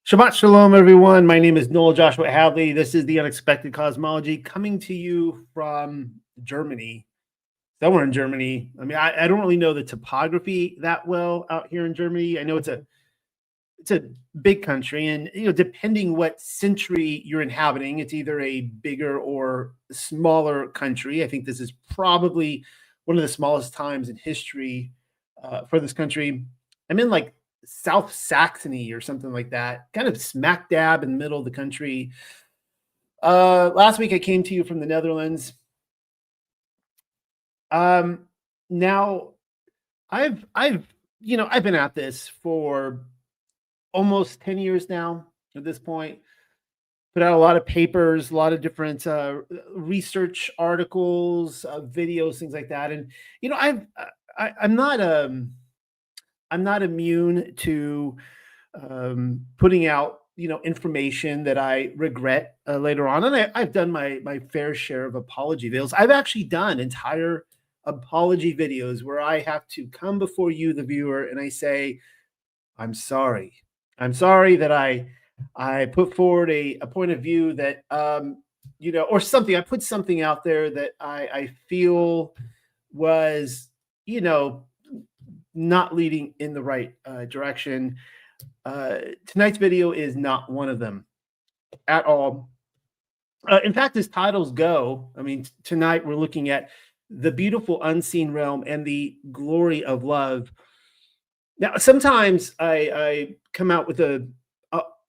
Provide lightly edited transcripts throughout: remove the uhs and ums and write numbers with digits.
Shabbat Shalom, everyone. My name is Noel Joshua Hadley. This is the Unexpected Cosmology coming to you from Germany, somewhere in Germany. I mean, I don't really know the topography that well out here in Germany. I know it's a big country, and depending what century you're inhabiting, it's either a bigger or smaller country. I think this is probably one of the smallest times in history for this country. I'm in like South Saxony or something like that, kind of smack dab in the middle of the country. Last week I came to you from the Netherlands. Now I've been at this for almost 10 years now at this point. Put out a lot of papers, a lot of different research articles, videos, things like that. And I'm not immune to putting out information that I regret later on, and I've done my fair share of apology videos. I've actually done entire apology videos where I have to come before you, the viewer, and I say, I'm sorry. I'm sorry that I put forward a point of view that or something. I put something out there that I feel was not leading in the right direction. Tonight's video is not one of them at all. In fact, as titles go, I mean, tonight we're looking at the beautiful unseen realm and the glory of love. Now, sometimes I come out with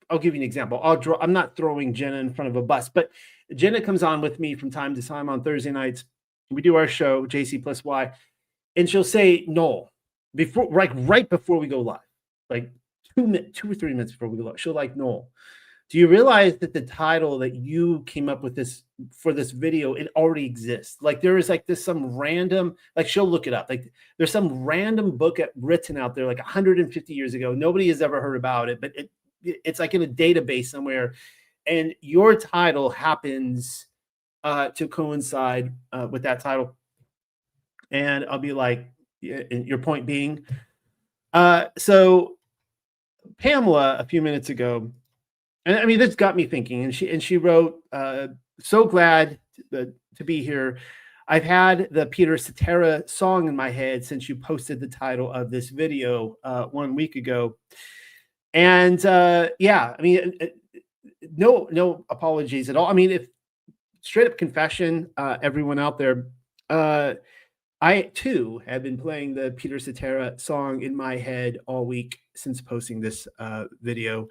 I'll give you an example. I'm not throwing Jenna in front of a bus, but Jenna comes on with me from time to time on Thursday nights. We do our show, JC plus Y, and she'll say, Noel, right before we go live, like 2 or 3 minutes before we go live, she'll like, Noel, do you realize that the title that you came up with for this video, it already exists? Like there is some random, like she'll look it up. Like there's some random book written out there like 150 years ago. Nobody has ever heard about it, but it's like in a database somewhere. And your title happens to coincide with that title. And I'll be like, your point being, so Pamela a few minutes ago, and I mean, this got me thinking, and she wrote, so glad to be here. I've had the Peter Cetera song in my head since you posted the title of this video 1 week ago. And yeah, I mean, no apologies at all. I mean, if straight up confession, everyone out there, I too have been playing the Peter Cetera song in my head all week since posting this video.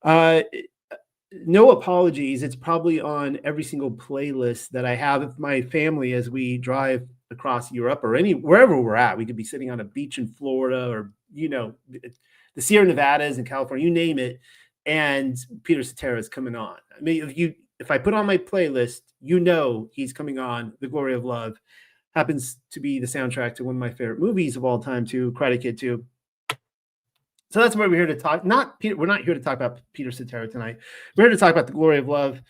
No apologies. It's probably on every single playlist that I have with my family as we drive across Europe or wherever we're at. We could be sitting on a beach in Florida or, the Sierra Nevadas in California, you name it. And Peter Cetera is coming on. I mean, if I put on my playlist, he's coming on. The Glory of Love happens to be the soundtrack to one of my favorite movies of all time, too, Karate Kid 2. So that's why we're here to talk. We're not here to talk about Peter Cetera tonight. We're here to talk about the glory of love.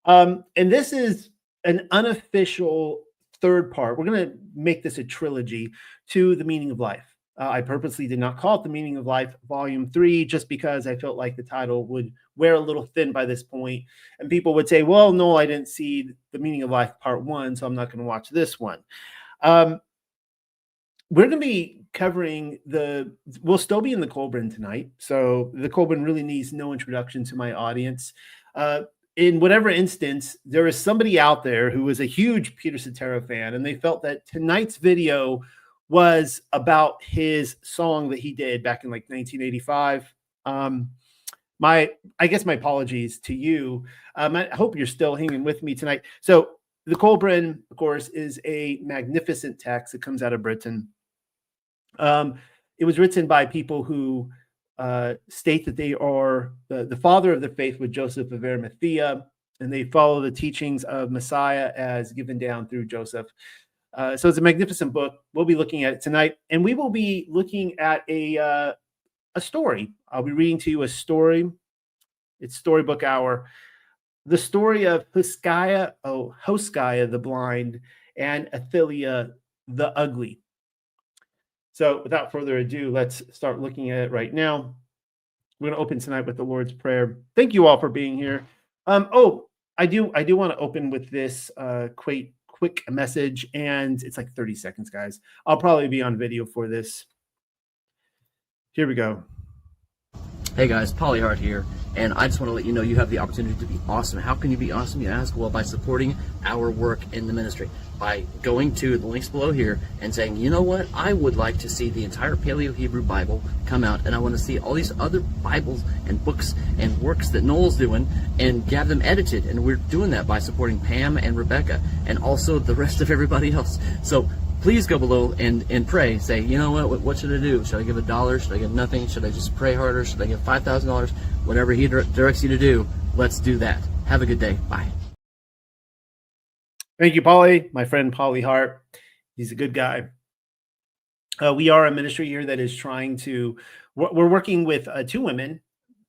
And this is an unofficial third part. We're going to make this a trilogy to The Meaning of Life. I purposely did not call it The Meaning of Life Volume 3 just because I felt like the title would wear a little thin by this point. And people would say, well, no, I didn't see The Meaning of Life Part 1, so I'm not going to watch this one. We're going to be covering we'll still be in the Colburn tonight. So the Colburn really needs no introduction to my audience. In whatever instance, there is somebody out there who is a huge Peter Cetera fan, and they felt that tonight's video was about his song that he did back in like 1985. I guess my apologies to you. I hope you're still hanging with me tonight. So the Colburn, of course, is a magnificent text that comes out of Britain. It was written by people who state that they are the father of the faith with Joseph of Arimathea, and they follow the teachings of Messiah as given down through Joseph. So it's a magnificent book. We'll be looking at it tonight, and we will be looking at a story. I'll be reading to you a story. It's Storybook Hour. The story of Hoskiah the blind and Athelia the ugly. So without further ado, let's start looking at it right now. We're going to open tonight with the Lord's Prayer. Thank you all for being here. I do want to open with this quick message, and it's like 30 seconds, guys. I'll probably be on video for this. Here we go. Hey guys, Polyhard here, and I just want to let you know you have the opportunity to be awesome. How can you be awesome, you ask? Well, by supporting our work in the ministry, by going to the links below here and saying, you know what, I would like to see the entire Paleo-Hebrew Bible come out, and I want to see all these other Bibles and books and works that Noel's doing and have them edited, and we're doing that by supporting Pam and Rebecca and also the rest of everybody else. So please go below and pray. Say, you know what should I do? Should I give $1? Should I give nothing? Should I just pray harder? Should I give $5,000? Whatever he directs you to do, let's do that. Have a good day. Bye. Thank you, Polly, my friend Polly Hart. He's a good guy. We are a ministry here that is trying to, we're working with two women,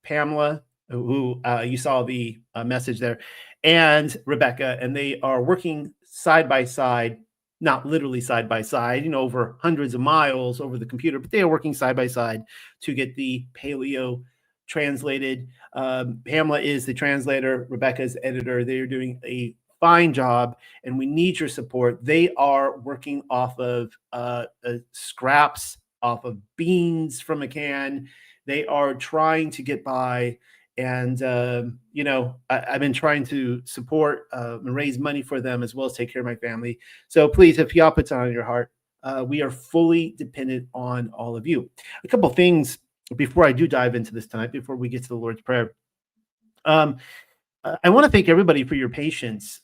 Pamela, who you saw the message there, and Rebecca, and they are working side by side, not literally side by side, over hundreds of miles over the computer, but they are working side by side to get the Paleo translated. Pamela is the translator, Rebecca is the editor. They are doing a fine job, and we need your support. They are working off of scraps, off of beans from a can. They are trying to get by. And, I've been trying to support and raise money for them, as well as take care of my family. So please, if y'all puts it on your heart, we are fully dependent on all of you. A couple things before I do dive into this tonight, before we get to the Lord's Prayer. I want to thank everybody for your patience.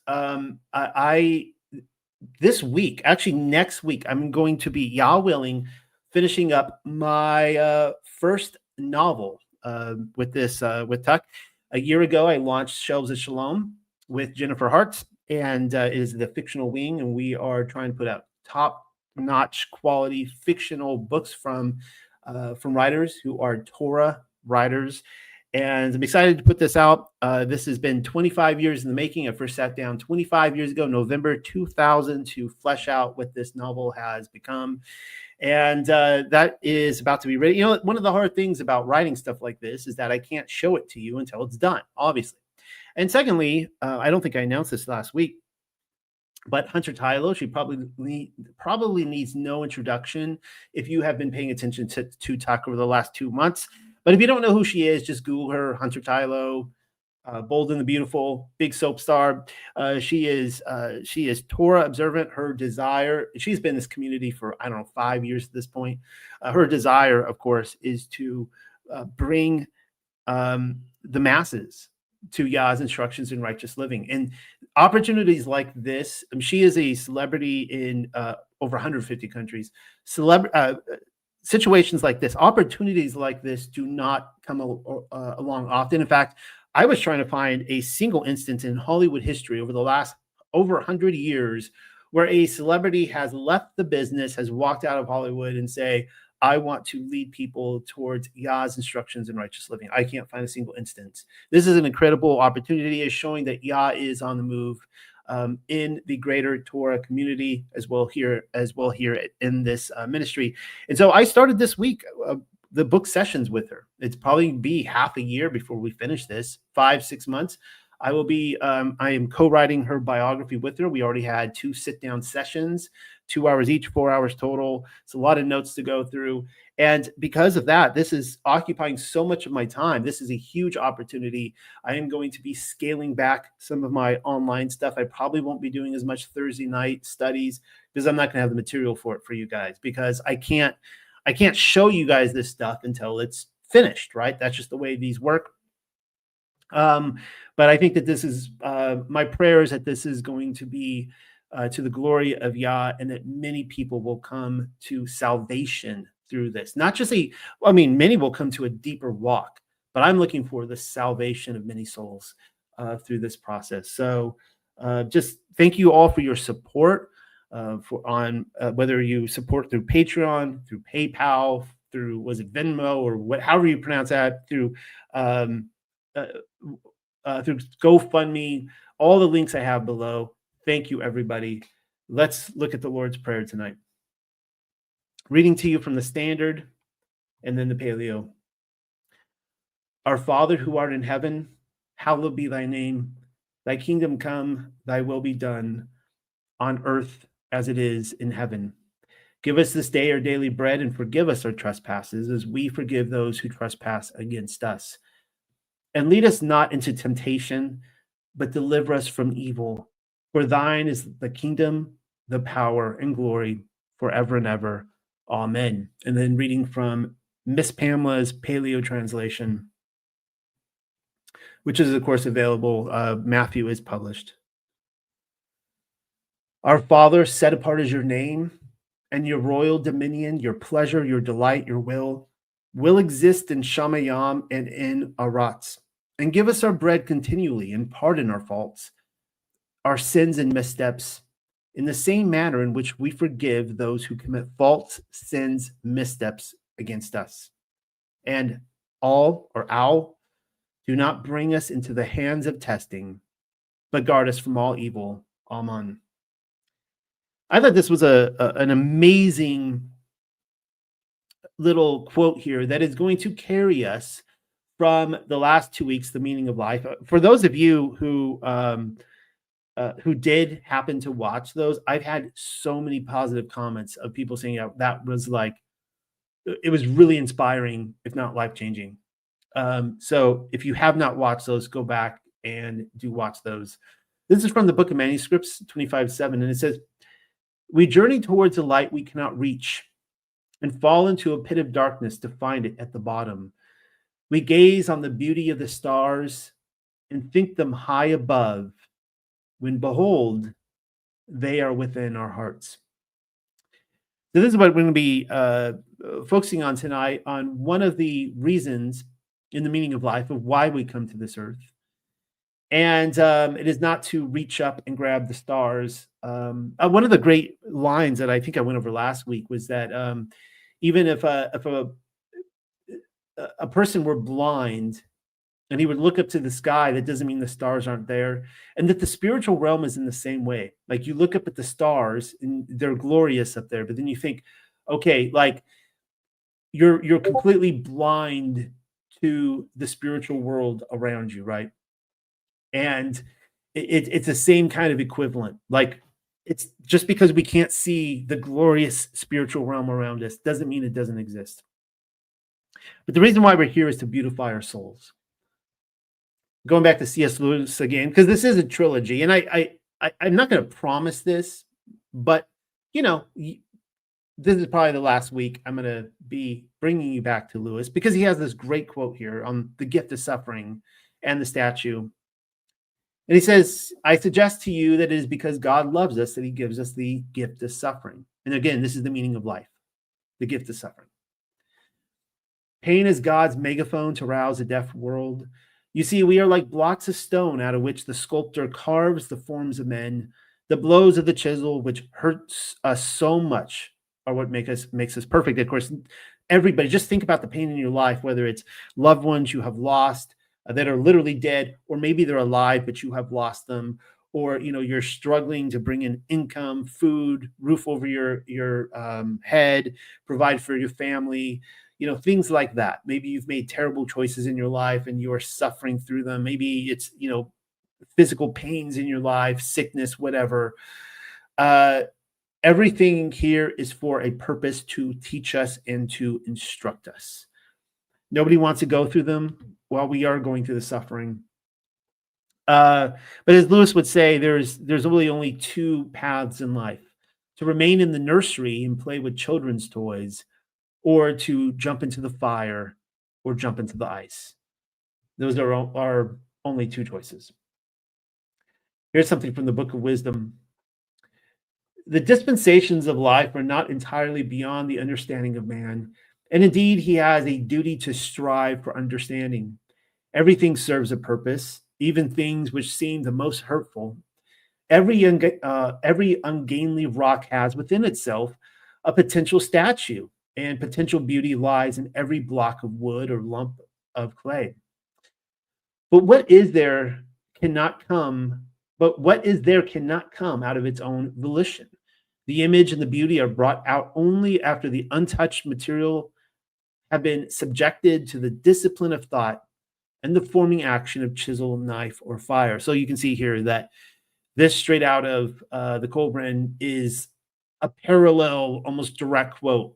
This week, actually next week, I'm going to be, Yah willing, finishing up my first novel. With Tuck. A year ago, I launched Shelves of Shalom with Jennifer Hart, and it is the fictional wing, and we are trying to put out top-notch quality fictional books from writers who are Torah writers. And I'm excited to put this out. This has been 25 years in the making. I first sat down 25 years ago, November 2000, to flesh out what this novel has become. And that is about to be ready. One of the hard things about writing stuff like this is that I can't show it to you until it's done, obviously. And secondly, I don't think I announced this last week, but Hunter Tylo, she probably needs no introduction if you have been paying attention to Tuck over the last 2 months. But if you don't know who she is, just Google her, Hunter Tylo. Bold and the Beautiful, big soap star. She is Torah observant. Her desire, she's been in this community for, 5 years at this point. Her desire, of course, is to bring the masses to Yah's instructions in righteous living. And opportunities like this, she is a celebrity in over 150 countries. Situations like this, opportunities like this do not come along often. In fact, I was trying to find a single instance in Hollywood history over the last over 100 years where a celebrity has left the business, has walked out of Hollywood and say, I want to lead people towards Yah's instructions in righteous living. I can't find a single instance. This is an incredible opportunity, is showing that Yah is on the move in the greater Torah community, as well here in this ministry. And so I started this week the book sessions with her. It's probably be half a year before we finish this, 5-6 months. I will be, I am co-writing her biography with her. We already had 2 sit-down sessions, 2 hours each, 4 hours total. It's a lot of notes to go through. And because of that, this is occupying so much of my time. This is a huge opportunity. I am going to be scaling back some of my online stuff. I probably won't be doing as much Thursday night studies because I'm not going to have the material for it for you guys, because I can't show you guys this stuff until it's finished, right? That's just the way these work. But I think that this is, my prayer is that this is going to be to the glory of Yah, and that many people will come to salvation through this. Not just many will come to a deeper walk, but I'm looking for the salvation of many souls through this process. So just thank you all for your support. Whether you support through Patreon, through PayPal, through, was it Venmo, or however you pronounce that, through GoFundMe, all the links I have below. Thank you, everybody. Let's look at the Lord's Prayer tonight. Reading to you from the Standard and then the Paleo. Our Father who art in heaven, hallowed be thy name. Thy kingdom come, thy will be done on earth as it is in heaven. Give us this day our daily bread, and forgive us our trespasses as we forgive those who trespass against us. And lead us not into temptation, but deliver us from evil. For thine is the kingdom, the power, and glory forever and ever. Amen. And then reading from Miss Pamela's Paleo translation, which is, of course, available. Matthew is published. Our Father, set apart is your name, and your royal dominion, your pleasure, your delight, your will exist in Shamayam and in Aratz. And give us our bread continually, and pardon our faults, our sins and missteps, in the same manner in which we forgive those who commit faults, sins, missteps against us. And all, or ow, do not bring us into the hands of testing, but guard us from all evil. Amen. I thought this was an amazing little quote here that is going to carry us from the last 2 weeks, the meaning of life. For those of you who did happen to watch those, I've had so many positive comments of people saying, yeah, that was like, it was really inspiring, if not life-changing. So if you have not watched those, go back and do watch those. This is from the Book of Manuscripts 25:7, and it says, we journey towards a light we cannot reach and fall into a pit of darkness to find it at the bottom. We gaze on the beauty of the stars and think them high above, when behold, they are within our hearts. So this is what we're going to be focusing on tonight, on one of the reasons in the meaning of life of why we come to this earth. And it is not to reach up and grab the stars. One of the great lines that I think I went over last week was that even if a person were blind and he would look up to the sky, that doesn't mean the stars aren't there. And that the spiritual realm is in the same way. Like you look up at the stars and they're glorious up there, but then you think, okay, like you're completely blind to the spiritual world around you, right? And it's the same kind of equivalent. Like it's just because we can't see the glorious spiritual realm around us doesn't mean it doesn't exist. But the reason why we're here is to beautify our souls. Going back to C.S. Lewis again, because this is a trilogy, and I'm not going to promise this, but you know, this is probably the last week I'm going to be bringing you back to Lewis, because he has this great quote here on the gift of suffering and the statue. And he says, I suggest to you that it is because God loves us that he gives us the gift of suffering. And again, this is the meaning of life, the gift of suffering. Pain is God's megaphone to rouse a deaf world. You see, we are like blocks of stone out of which the sculptor carves the forms of men. The blows of the chisel, which hurts us so much, are what makes us perfect. Of course, everybody, just think about the pain in your life, whether it's loved ones you have lost, that are literally dead, or maybe they're alive, but you have lost them, or, you know, you're struggling to bring in income, food, roof over your head, provide for your family, you know, things like that. Maybe you've made terrible choices in your life and you are suffering through them. Maybe it's, you know, physical pains in your life, sickness, whatever. Everything here is for a purpose to teach us and to instruct us. Nobody wants to go through them. While we are going through the suffering. But as Lewis would say, there's really only two paths in life: to remain in the nursery and play with children's toys, or to jump into the fire or jump into the ice. Those are our only two choices. Here's something from the Book of Wisdom. The dispensations of life are not entirely beyond the understanding of man, and indeed he has a duty to strive for understanding. Everything serves a purpose, even things which seem the most hurtful. Every ungainly rock has within itself a potential statue, and potential beauty lies in every block of wood or lump of clay. But what is there cannot come out of its own volition. The image and the beauty are brought out only after the untouched material have been subjected to the discipline of thought, and the forming action of chisel, knife, or fire. So you can see here that this straight out of the Colburn is a parallel, almost direct quote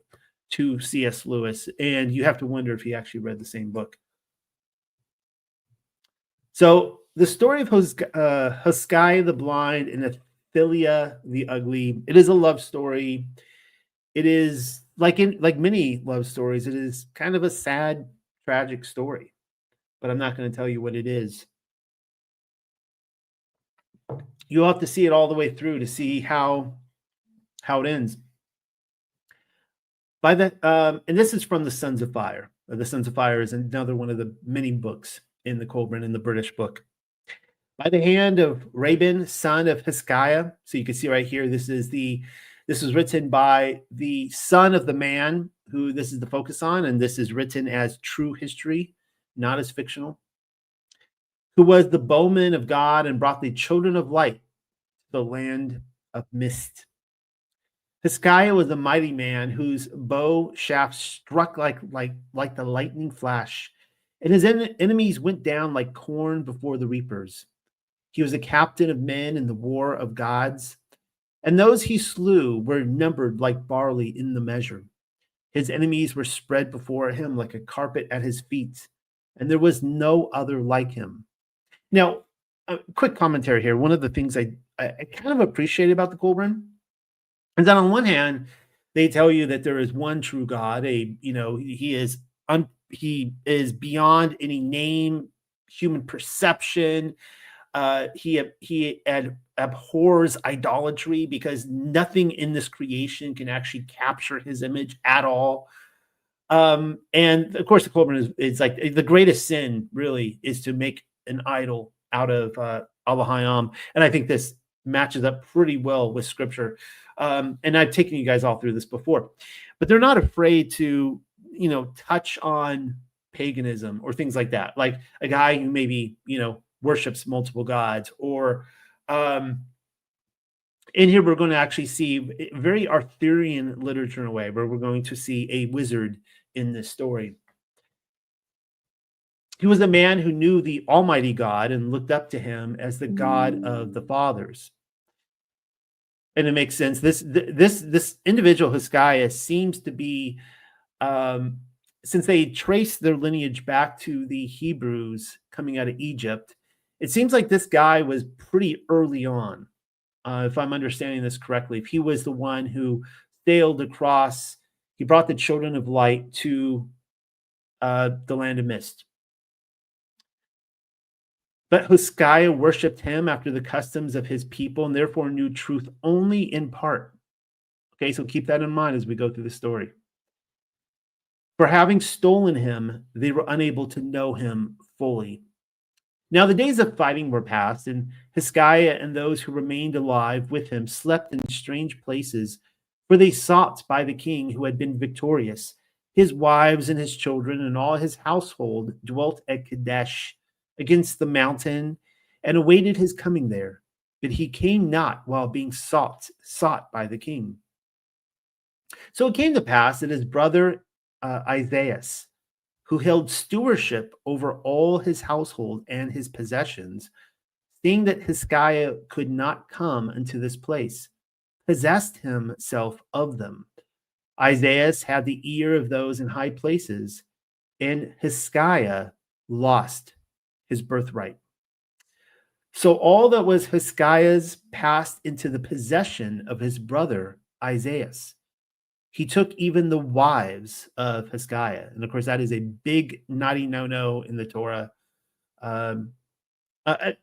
to C.S. Lewis, and you have to wonder if he actually read the same book. So the story of Hoskiah the blind and Athalia the ugly, it is a love story. It is like many love stories, it is kind of a sad, tragic story, but I'm not going to tell you what it is. You'll have to see it all the way through to see how it ends. By the and this is from the Sons of Fire. The Sons of Fire is another one of the many books in the Colburn, in the British book. By the hand of Rabin, son of Hoskiah. So you can see right here, this was written by the son of the man who this is the focus on, and this is written as true history, not as fictional. Who was the bowman of God and brought the children of light to the land of mist. Hoskiah was a mighty man whose bow shaft struck like the lightning flash, and his enemies went down like corn before the reapers. He was a captain of men in the war of gods, and those he slew were numbered like barley in the measure. His enemies were spread before him like a carpet at his feet, and there was no other like him. Now, a quick commentary here. One of the things I kind of appreciate about the Colburn is that on one hand, they tell you that there is one true God. He is beyond any name, human perception. He abhors idolatry because nothing in this creation can actually capture his image at all. And of course, the Colburn is like the greatest sin really is to make an idol out of Allahayam. And I think this matches up pretty well with scripture. And I've taken you guys all through this before, but they're not afraid to, touch on paganism or things like that. Like a guy who maybe, worships multiple gods, or in here, we're going to actually see very Arthurian literature in a way, where we're going to see a wizard in this story. He was a man who knew the Almighty God and looked up to him as the God of the fathers. And it makes sense. This individual, Hoskiah, seems to be, since they trace their lineage back to the Hebrews coming out of Egypt, it seems like this guy was pretty early on, if I'm understanding this correctly. If he was the one who sailed across, he brought the children of light to the land of mist. But Hoskiah worshipped him after the customs of his people and therefore knew truth only in part. Okay, so keep that in mind as we go through the story. For having stolen him, they were unable to know him fully. Now the days of fighting were past, and Hoskiah and those who remained alive with him slept in strange places, for they sought by the king who had been victorious. His wives and his children and all his household dwelt at Kadesh, against the mountain, and awaited his coming there. But he came not while being sought by the king. So it came to pass that his brother Isaiah, who held stewardship over all his household and his possessions, seeing that Hoskiah could not come unto this place, possessed himself of them. Isaiah had the ear of those in high places, and Hoskiah lost his birthright. So all that was Hoskiah's passed into the possession of his brother Isaiah. He took even the wives of Hoskiah. And of course, that is a big naughty no-no in the Torah.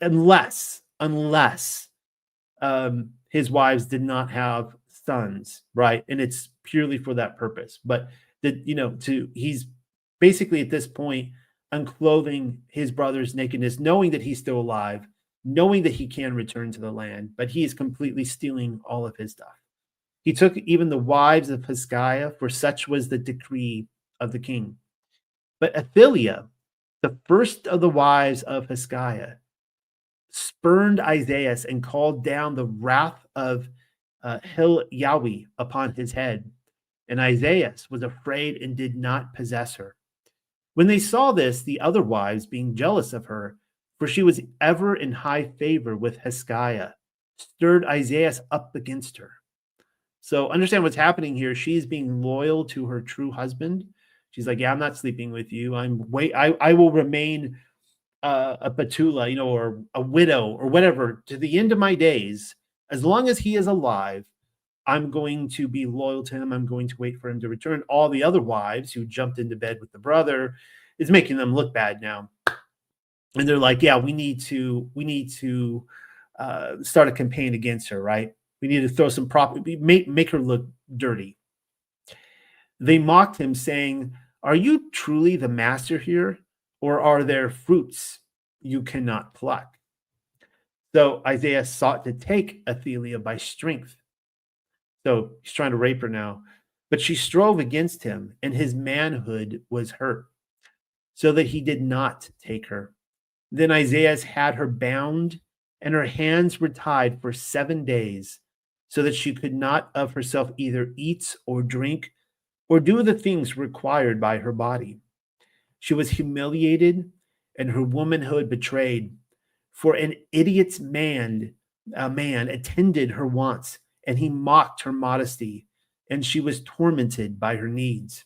Unless his wives did not have sons, right? And it's purely for that purpose. But he's basically at this point unclothing his brother's nakedness, knowing that he's still alive, knowing that he can return to the land, but he is completely stealing all of his stuff. He took even the wives of Hoskiah, for such was the decree of the king. But Athalia, the first of the wives of Hoskiah, spurned Isaiah and called down the wrath of Yahweh upon his head. And Isaiah was afraid and did not possess her. When they saw this, the other wives, being jealous of her, for she was ever in high favor with Hoskiah, stirred Isaiah up against her. So understand what's happening here. She's being loyal to her true husband. She's like, yeah, I'm not sleeping with you. I will remain a Petula, or a widow or whatever to the end of my days. As long as he is alive, I'm going to be loyal to him. I'm going to wait for him to return. All the other wives who jumped into bed with the brother is making them look bad now. And they're like, yeah, we need to start a campaign against her, right? We need to throw some make her look dirty. They mocked him, saying, are you truly the master here, or are there fruits you cannot pluck? So Isaiah sought to take Athaliah by strength. So he's trying to rape her now. But she strove against him, and his manhood was hurt, so that he did not take her. Then Isaiah had her bound, and her hands were tied for 7 days, so that she could not of herself either eat or drink or do the things required by her body. She was humiliated and her womanhood betrayed, for an idiot's man attended her wants, and he mocked her modesty, and she was tormented by her needs.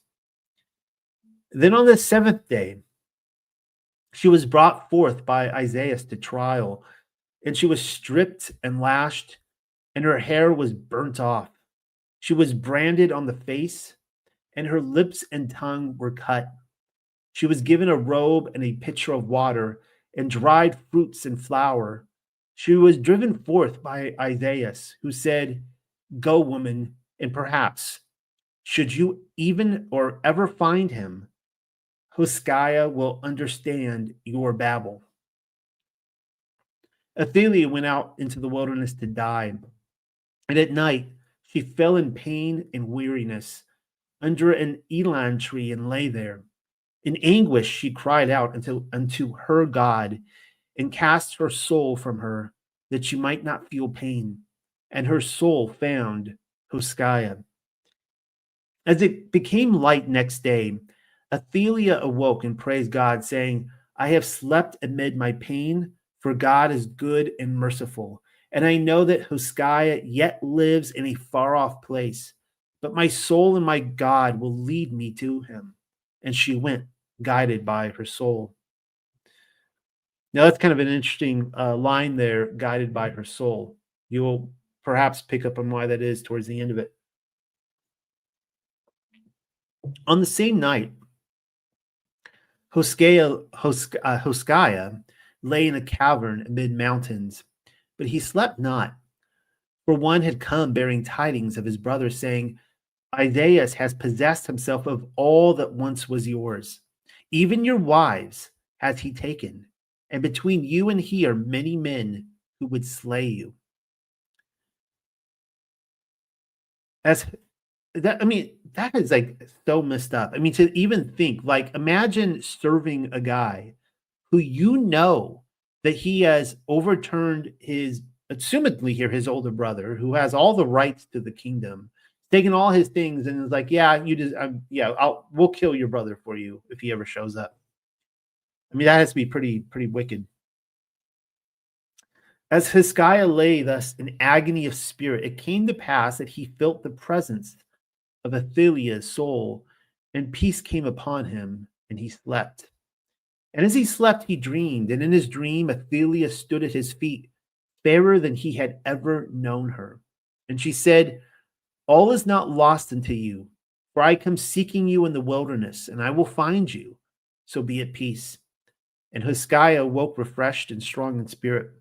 Then on the 7th day, she was brought forth by Isaiah to trial, and she was stripped and lashed, and her hair was burnt off. She was branded on the face, and her lips and tongue were cut. She was given a robe and a pitcher of water, and dried fruits and flour. She was driven forth by Isaiah, who said, go, woman, and perhaps, should you even or ever find him, Hoskiah will understand your babble. Athaliah went out into the wilderness to die, and at night she fell in pain and weariness under an eland tree and lay there. In anguish she cried out unto her God, and cast her soul from her, that she might not feel pain. And her soul found Hoskiah. As it became light next day, Athaliah awoke and praised God, saying, I have slept amid my pain, for God is good and merciful. And I know that Hoskiah yet lives in a far-off place, but my soul and my God will lead me to him. And she went, guided by her soul. Now that's kind of an interesting line there, guided by her soul. You will perhaps pick up on why that is towards the end of it. On the same night, Hoskiah lay in a cavern amid mountains, but he slept not, for one had come bearing tidings of his brother, saying, Isaiah has possessed himself of all that once was yours. Even your wives hath he taken, and between you and he are many men who would slay you. That is like so messed up. To even think, like, imagine serving a guy who that he has overturned his, assumedly here, his older brother, who has all the rights to the kingdom, taken all his things, and is like, yeah, we'll kill your brother for you if he ever shows up. That has to be pretty wicked. As Hoskiah lay thus in agony of spirit, it came to pass that he felt the presence of Athaliah's soul, and peace came upon him, and he slept. And as he slept, he dreamed, and in his dream Athaliah stood at his feet, fairer than he had ever known her. And she said, all is not lost unto you, for I come seeking you in the wilderness, and I will find you, so be at peace. And Hoskiah woke refreshed and strong in spirit.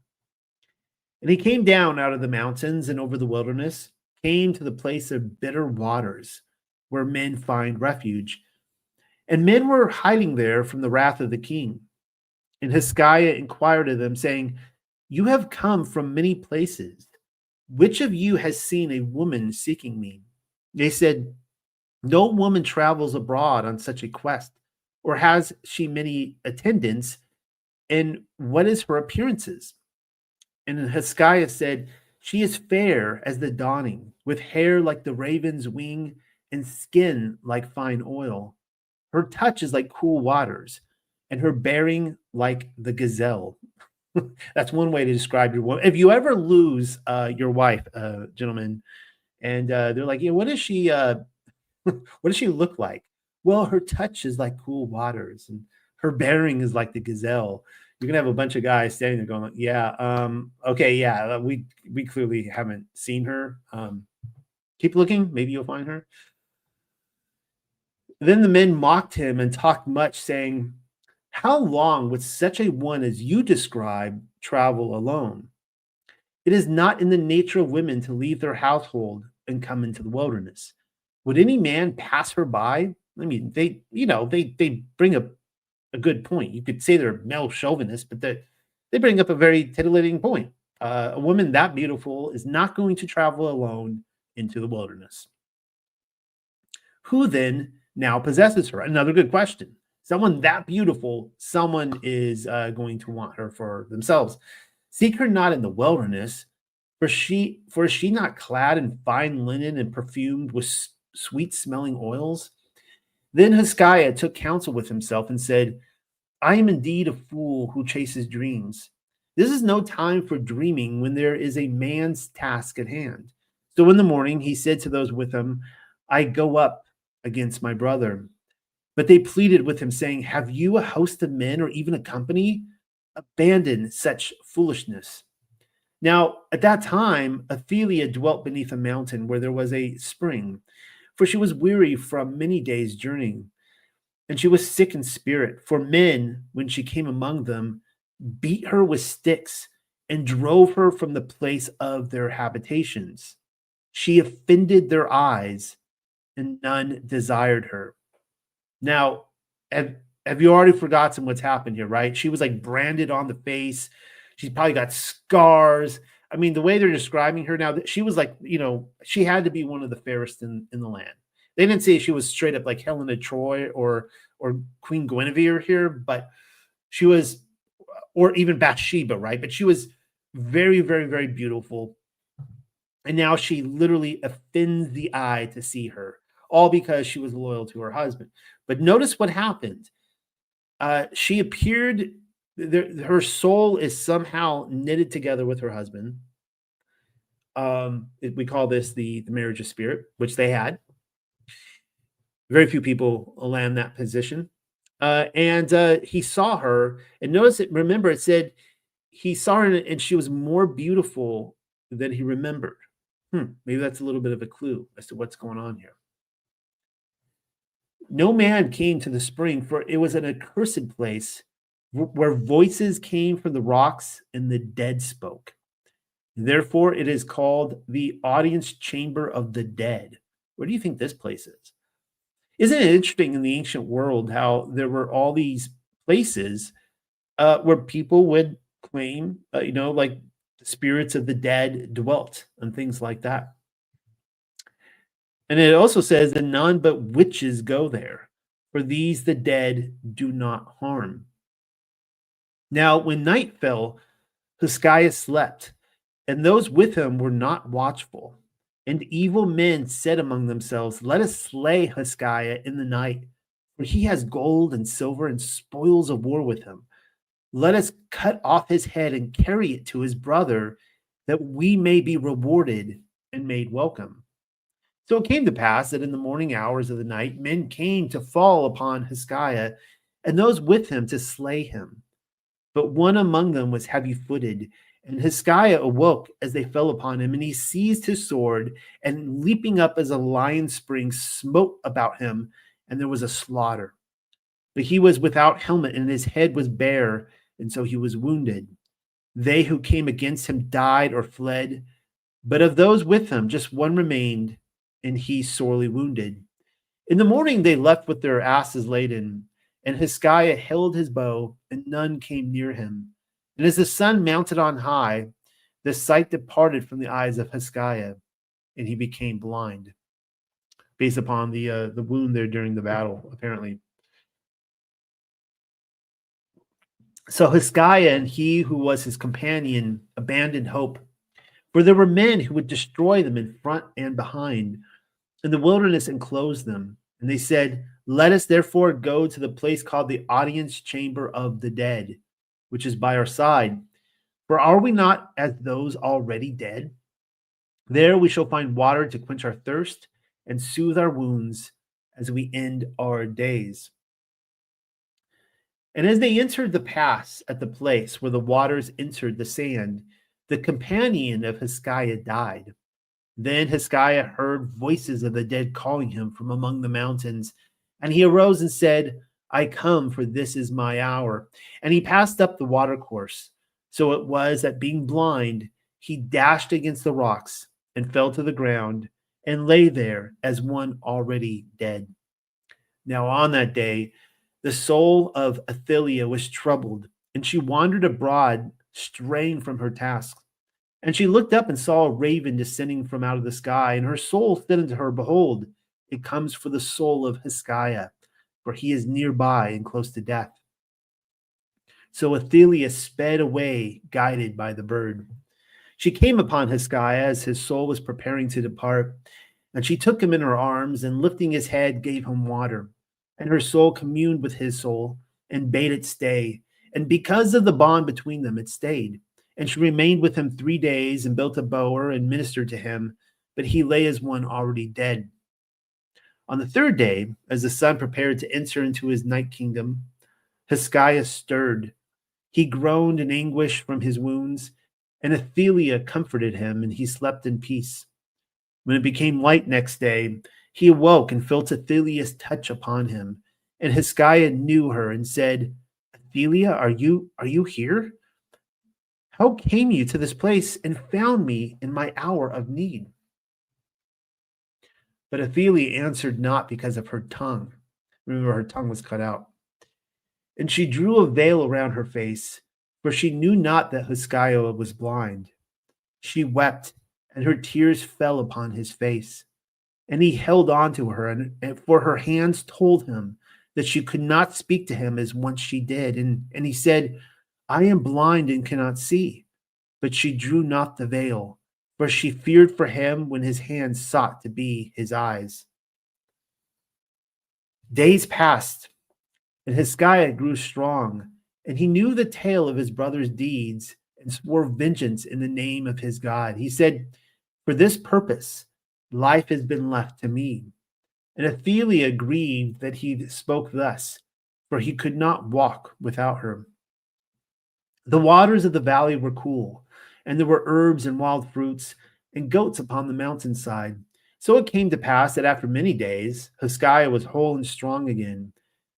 And he came down out of the mountains and over the wilderness, came to the place of bitter waters, where men find refuge. And men were hiding there from the wrath of the king. And Hoskiah inquired of them, saying, you have come from many places. Which of you has seen a woman seeking me? They said, no woman travels abroad on such a quest, or has she many attendants, and what is her appearances? And Hoskiah said, she is fair as the dawning, with hair like the raven's wing, and skin like fine oil. Her touch is like cool waters, and her bearing like the gazelle. That's one way to describe your woman. If you ever lose your wife, gentlemen, and they're like, "Yeah, what is she? What does she look like?" Well, her touch is like cool waters, and her bearing is like the gazelle. You're gonna have a bunch of guys standing there going, like, "Yeah, okay, yeah, we clearly haven't seen her. Keep looking, maybe you'll find her." Then the men mocked him and talked much, saying, "How long would such a one as you describe travel alone? It is not in the nature of women to leave their household and come into the wilderness. Would any man pass her by?" I mean, they bring up a good point. You could say they're male chauvinists, but they bring up a very titillating point. A woman that beautiful is not going to travel alone into the wilderness. Who then now possesses her? Another good question. Someone that beautiful, someone is going to want her for themselves. Seek her not in the wilderness, for is she not clad in fine linen and perfumed with sweet smelling oils? Then Hoskiah took counsel with himself and said, I am indeed a fool who chases dreams. This is no time for dreaming when there is a man's task at hand. So in the morning he said to those with him, I go up against my brother. But they pleaded with him, saying, have you a host of men or even a company? Abandon such foolishness. Now, at that time, Ophelia dwelt beneath a mountain where there was a spring, for she was weary from many days' journeying. And she was sick in spirit, for men, when she came among them, beat her with sticks and drove her from the place of their habitations. She offended their eyes, and none desired her. Now, have you already forgotten what's happened here, right? She was like branded on the face. She's probably got scars. I mean, the way they're describing her now, she was like, she had to be one of the fairest in the land. They didn't say she was straight up like Helena Troy or Queen Guinevere here, but she was, or even Bathsheba, right? But she was very, very, very beautiful. And now she literally offends the eye to see her, all because she was loyal to her husband. But notice what happened. She appeared, her soul is somehow knitted together with her husband. We call this the marriage of spirit, which they had. Very few people land that position. And he saw her, and notice it. Remember, it said he saw her, and she was more beautiful than he remembered. Maybe that's a little bit of a clue as to what's going on here. No man came to the spring, for it was an accursed place where voices came from the rocks and the dead spoke. Therefore, it is called the audience chamber of the dead. Where do you think this place is? Isn't it interesting in the ancient world how there were all these places where people would claim, like the spirits of the dead dwelt and things like that? And it also says that none but witches go there, for these the dead do not harm. Now, when night fell, Hoskiah slept, and those with him were not watchful. And evil men said among themselves, let us slay Hoskiah in the night, for he has gold and silver and spoils of war with him. Let us cut off his head and carry it to his brother, that we may be rewarded and made welcome. So it came to pass that in the morning hours of the night, men came to fall upon Hoskiah, and those with him to slay him. But one among them was heavy-footed, and Hoskiah awoke as they fell upon him, and he seized his sword, and leaping up as a lion spring, smote about him, and there was a slaughter. But he was without helmet, and his head was bare, and so he was wounded. They who came against him died or fled, but of those with him just one remained, and he sorely wounded. In the morning they left with their asses laden, and Hoskiah held his bow, and none came near him. And as the sun mounted on high, the sight departed from the eyes of Hoskiah, and he became blind, based upon the wound there during the battle, apparently. So Hoskiah and he who was his companion abandoned hope, for there were men who would destroy them in front and behind, and the wilderness enclosed them. And they said, Let us therefore go to the place called the audience chamber of the dead, which is by our side. For are we not as those already dead? There we shall find water to quench our thirst and soothe our wounds as we end our days. And as they entered the pass at the place where the waters entered the sand, the companion of Hoskiah died. Then Hoskiah heard voices of the dead calling him from among the mountains. And he arose and said, I come, for this is my hour. And he passed up the watercourse. So it was that being blind, he dashed against the rocks and fell to the ground and lay there as one already dead. Now on that day, the soul of Athaliah was troubled, and she wandered abroad, straying from her tasks. And she looked up and saw a raven descending from out of the sky, and her soul said unto her, Behold, it comes for the soul of Hoskiah, for he is nearby and close to death. So Athaliah sped away, guided by the bird. She came upon Hoskiah as his soul was preparing to depart, and she took him in her arms, and lifting his head, gave him water. And her soul communed with his soul, and bade it stay. And because of the bond between them, it stayed. And she remained with him 3 days, and built a bower, and ministered to him. But he lay as one already dead. On the 3rd day, as the sun prepared to enter into his night kingdom, Hoskiah stirred. He groaned in anguish from his wounds, and Athaliah comforted him, and he slept in peace. When it became light next day, he awoke and felt Athaliah's touch upon him. And Hoskiah knew her and said, Athaliah, are you here? How came you to this place and found me in my hour of need? But Athaliah answered not because of her tongue. Remember, her tongue was cut out. And she drew a veil around her face, for she knew not that Hoskiah was blind. She wept, and her tears fell upon his face. And he held on to her, and for her hands told him that she could not speak to him as once she did. And he said, I am blind and cannot see. But she drew not the veil, for she feared for him when his hands sought to be his eyes. Days passed, and Hoskiah grew strong, and he knew the tale of his brother's deeds, and swore vengeance in the name of his God. He said, For this purpose life has been left to me. And Athaliah grieved that he spoke thus, for he could not walk without her. The waters of the valley were cool, and there were herbs and wild fruits, and goats upon the mountainside. So it came to pass that after many days, Hoskiah was whole and strong again,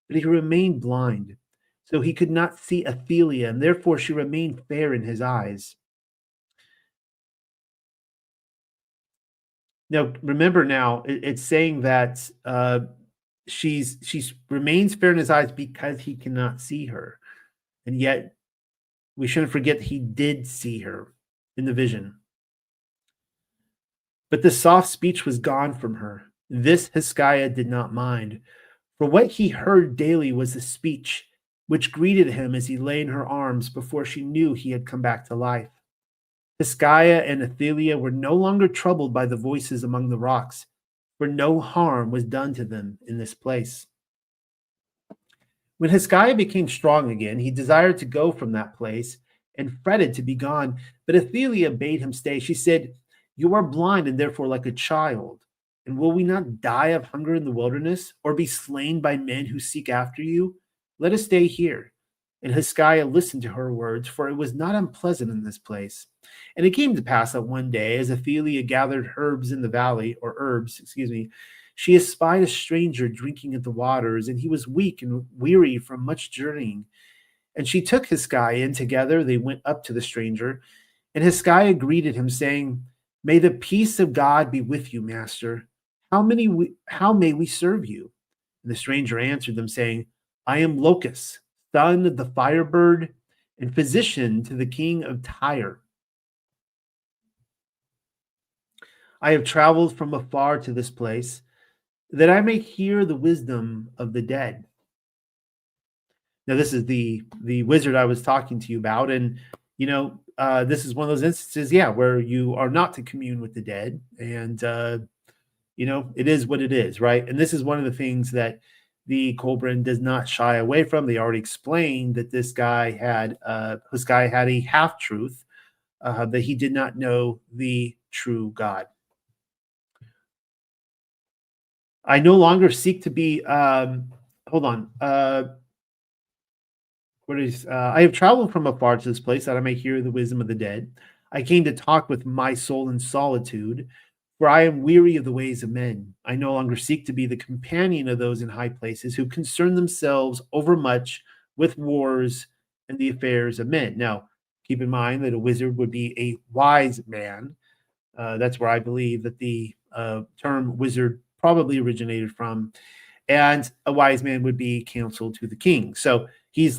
but he remained blind. So he could not see Athaliah, and therefore she remained fair in his eyes. Now, remember it's saying that she's remains fair in his eyes because he cannot see her. And yet we shouldn't forget he did see her in the vision. But the soft speech was gone from her. This Hoskiah did not mind, for what he heard daily was the speech which greeted him as he lay in her arms before she knew he had come back to life. Hoskiah and Athaliah were no longer troubled by the voices among the rocks, for no harm was done to them in this place. When Hoskiah became strong again, he desired to go from that place and fretted to be gone. But Athaliah bade him stay. She said, You are blind and therefore like a child. And will we not die of hunger in the wilderness, or be slain by men who seek after you? Let us stay here. And Hoskiah listened to her words, for it was not unpleasant in this place. And it came to pass that one day, as Athaliah gathered herbs in the valley, she espied a stranger drinking at the waters, and he was weak and weary from much journeying. And she took Hoskiah, and together they went up to the stranger. And Hoskiah greeted him, saying, May the peace of God be with you, master. How may we serve you? And the stranger answered them, saying, I am Locus, son of the firebird, and physician to the king of Tyre. I have traveled from afar to this place, that I may hear the wisdom of the dead. Now, this is the wizard I was talking to you about, and this is one of those instances, where you are not to commune with the dead, and it is what it is, right? And this is one of the things that the Colburn does not shy away from. They already explained that this guy had, Hoskiah had a half-truth, that he did not know the true God. I no longer seek to be, hold on. I have traveled from afar to this place that I may hear the wisdom of the dead. I came to talk with my soul in solitude, for I am weary of the ways of men. I no longer seek to be the companion of those in high places who concern themselves overmuch with wars and the affairs of men. Now, keep in mind that a wizard would be a wise man. That's where I believe that the term wizard probably originated from. And a wise man would be counsel to the king. So he's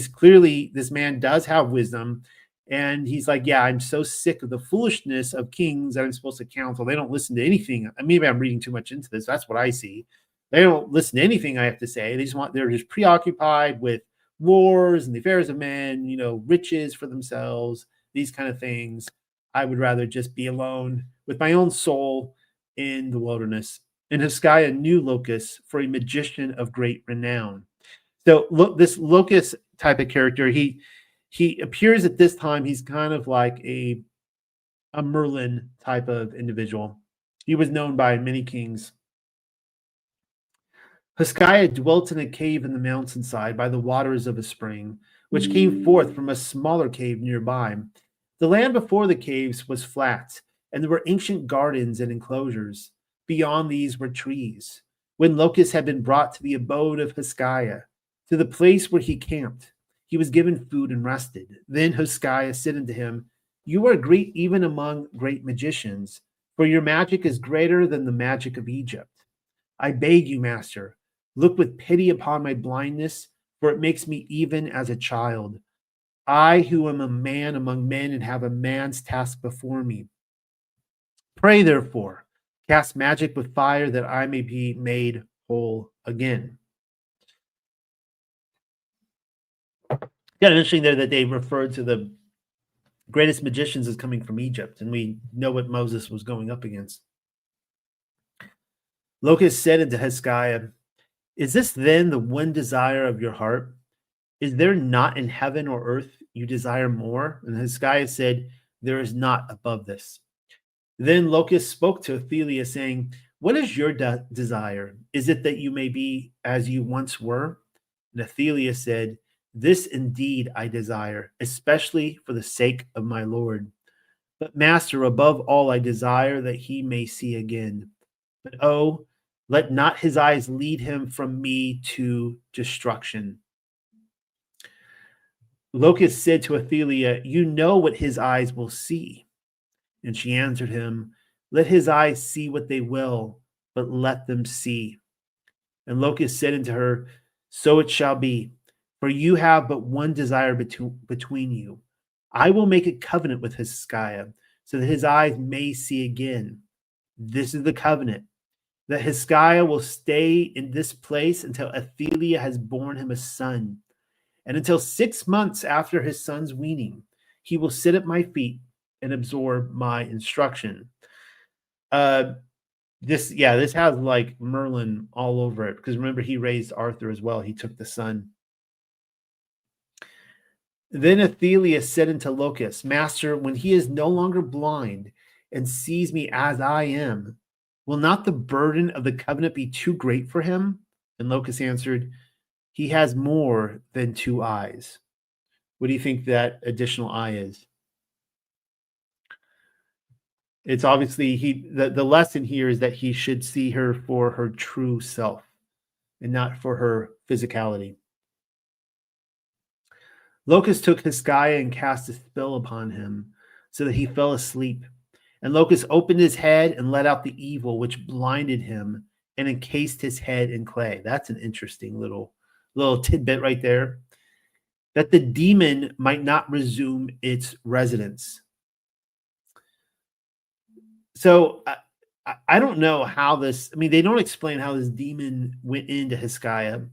clearly, this man does have wisdom. And he's like, yeah, I'm so sick of the foolishness of kings that I'm supposed to counsel. They don't listen to anything. Maybe I'm reading too much into this. That's what I see. They don't listen to anything I have to say. They're just preoccupied with wars and the affairs of men, riches for themselves, these kind of things. I would rather just be alone with my own soul in the wilderness. And Hoskiah knew Locus for a magician of great renown. So look, this Locus type of character, he appears at this time, he's kind of like a Merlin type of individual. He was known by many kings. Hoskiah dwelt in a cave in the mountainside by the waters of a spring, which came forth from a smaller cave nearby. The land before the caves was flat, and there were ancient gardens and enclosures. Beyond these were trees. When Locus had been brought to the abode of Hoskiah, to the place where he camped, he was given food and rested. Then Hoskiah said unto him, You are great even among great magicians, for your magic is greater than the magic of Egypt. I beg you, master, look with pity upon my blindness, for it makes me even as a child. I, who am a man among men and have a man's task before me. Pray, therefore, cast magic with fire that I may be made whole again. Yeah, interesting there that they referred to the greatest magicians as coming from Egypt, and we know what Moses was going up against. Locus said unto Hoskiah, Is this then the one desire of your heart? Is there not in heaven or earth you desire more? And Hoskiah said, There is not above this. Then Locus spoke to Athelia, saying, What is your desire? Is it that you may be as you once were? And Athelia said, This indeed I desire, especially for the sake of my Lord. But master, above all I desire that he may see again. But oh, let not his eyes lead him from me to destruction. Locus said to Athelia, You know what his eyes will see. And she answered him, Let his eyes see what they will, but let them see. And Locus said unto her, So it shall be, for you have but one desire between you. I will make a covenant with Hoskiah, so that his eyes may see again. This is the covenant, that Hoskiah will stay in this place until Athelia has borne him a son. And until 6 months after his son's weaning, he will sit at my feet and absorb my instruction. This has like Merlin all over it, because remember, he raised Arthur as well. He took the son. Then Athelia said unto Locus, Master, when he is no longer blind and sees me as I am, will not the burden of the covenant be too great for him? And Locus answered, He has more than 2 eyes. What do you think that additional eye is? It's obviously the lesson here is that he should see her for her true self and not for her physicality. Locus took Hoskiah and cast a spell upon him so that he fell asleep. And Locus opened his head and let out the evil, which blinded him and encased his head in clay. That's an interesting little tidbit right there. That the demon might not resume its residence. So I don't know how this, they don't explain how this demon went into Hoskiah.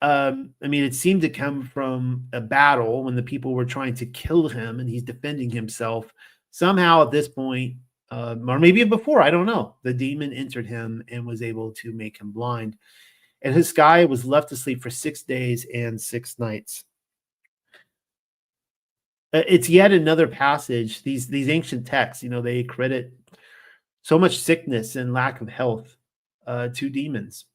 It seemed to come from a battle when the people were trying to kill him and he's defending himself. Somehow at this point, or maybe before, I don't know, the demon entered him and was able to make him blind. and Hoskiah was left asleep for 6 days and 6 nights. It's yet another passage. These ancient texts, they credit so much sickness and lack of health to demons.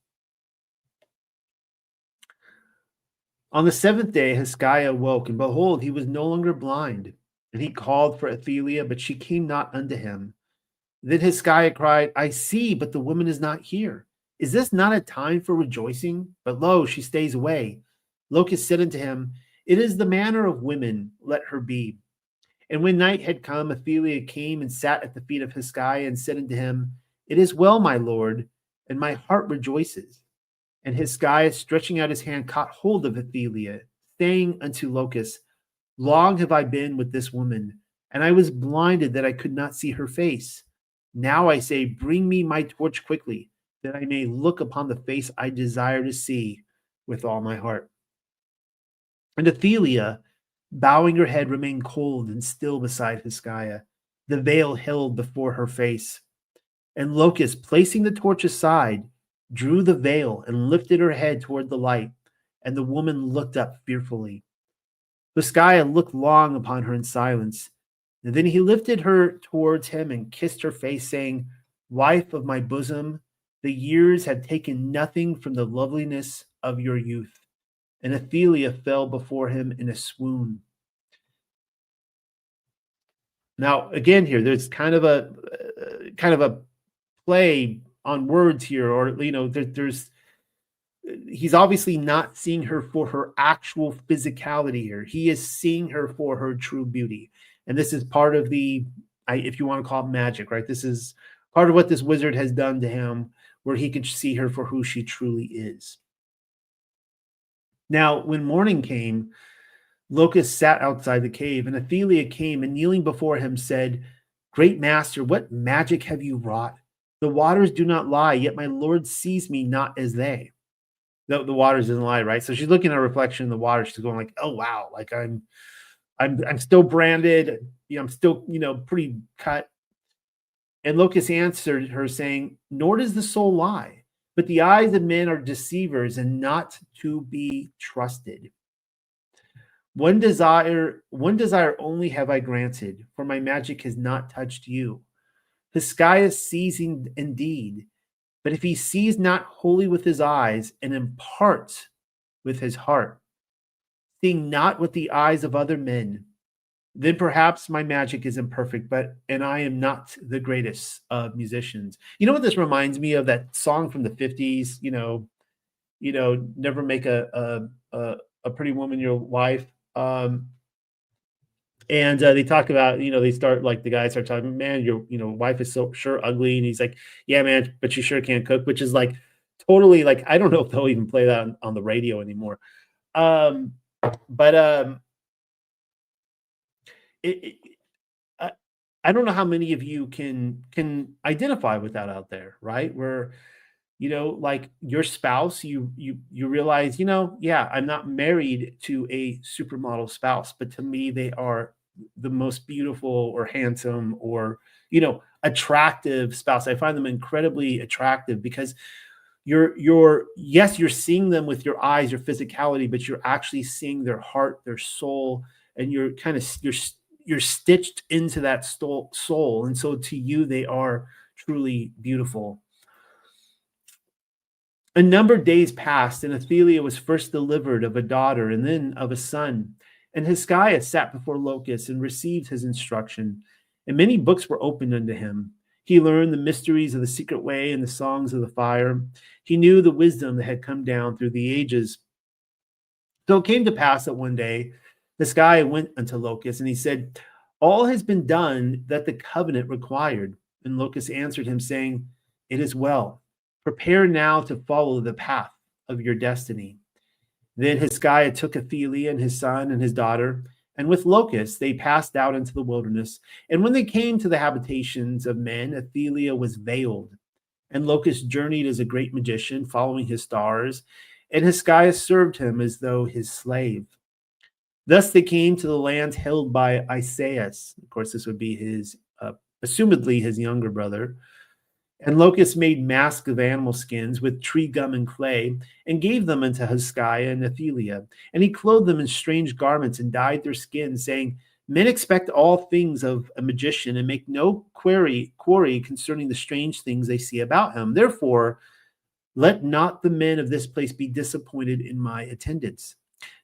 On the 7th day, Hoskiah awoke, and behold, he was no longer blind. And he called for Athaliah, but she came not unto him. Then Hoskiah cried, I see, but the woman is not here. Is this not a time for rejoicing? But lo, she stays away. Locust said unto him, It is the manner of women, let her be. And when night had come, Athaliah came and sat at the feet of Hoskiah and said unto him, It is well, my lord, and my heart rejoices. And Hoskiah, stretching out his hand, caught hold of Athaliah, saying unto Locust, Long have I been with this woman, and I was blinded that I could not see her face. Now I say, Bring me my torch quickly, that I may look upon the face I desire to see with all my heart. And Athaliah, bowing her head, remained cold and still beside Hoskiah, the veil held before her face. And Locust, placing the torch aside, drew the veil and lifted her head toward the light, and the woman looked up fearfully. Hoskiah looked long upon her in silence, and then he lifted her towards him and kissed her face, saying, Wife of my bosom, the years have taken nothing from the loveliness of your youth. And Athaliah fell before him in a swoon. Now, again, here, there's kind of a play on words here, or he's obviously not seeing her for her actual physicality here. He is seeing her for her true beauty. And this is part of if you want to call it magic, right? This is part of what this wizard has done to him, where he can see her for who she truly is. Now, when morning came, Locust sat outside the cave, and Athaliah came and kneeling before him said, Great master, what magic have you wrought? The waters do not lie, yet my Lord sees me not as they. The waters doesn't lie, right? So she's looking at a reflection in the water. She's going like, oh wow, like I'm still branded, I'm still, pretty cut. And Locust answered her, saying, Nor does the soul lie, but the eyes of men are deceivers and not to be trusted. One desire only have I granted, for my magic has not touched you. Hoskiah sees indeed, but if he sees not wholly with his eyes and imparts with his heart, seeing not with the eyes of other men, then perhaps my magic is imperfect, and I am not the greatest of musicians. You know what this reminds me of? That song from the 50s, never make a pretty woman your wife. And they talk about, they start like the guys start talking, man, your wife is so sure ugly, and he's like, yeah, man, but you sure can't cook, which is like totally like, I don't know if they'll even play that on the radio anymore. I don't know how many of you can identify with that out there, right? Where like your spouse, you realize, yeah, I'm not married to a supermodel spouse, but to me, they are the most beautiful or handsome or, attractive spouse. I find them incredibly attractive because you're seeing them with your eyes, your physicality, but you're actually seeing their heart, their soul, and you're stitched into that soul. And so to you, they are truly beautiful. A number of days passed, and Athaliah was first delivered of a daughter and then of a son. And Hoskiah sat before Locust and received his instruction, and many books were opened unto him. He learned the mysteries of the secret way and the songs of the fire. He knew the wisdom that had come down through the ages. So it came to pass that one day Hoskiah went unto Locust, and he said, All has been done that the covenant required. And Locust answered him, saying, It is well. Prepare now to follow the path of your destiny. Then Hoskiah took Athaliah and his son and his daughter, and with Locust they passed out into the wilderness. And when they came to the habitations of men, Athaliah was veiled. And Locust journeyed as a great magician, following his stars, and Hoskiah served him as though his slave. Thus they came to the land held by Isaias. Of course, this would be his, assumedly his younger brother. And locusts made masks of animal skins with tree gum and clay, and gave them unto Hoskiah and Athaliah. And he clothed them in strange garments and dyed their skins, saying, Men expect all things of a magician, and make no quarry concerning the strange things they see about him. Therefore, let not the men of this place be disappointed in my attendance.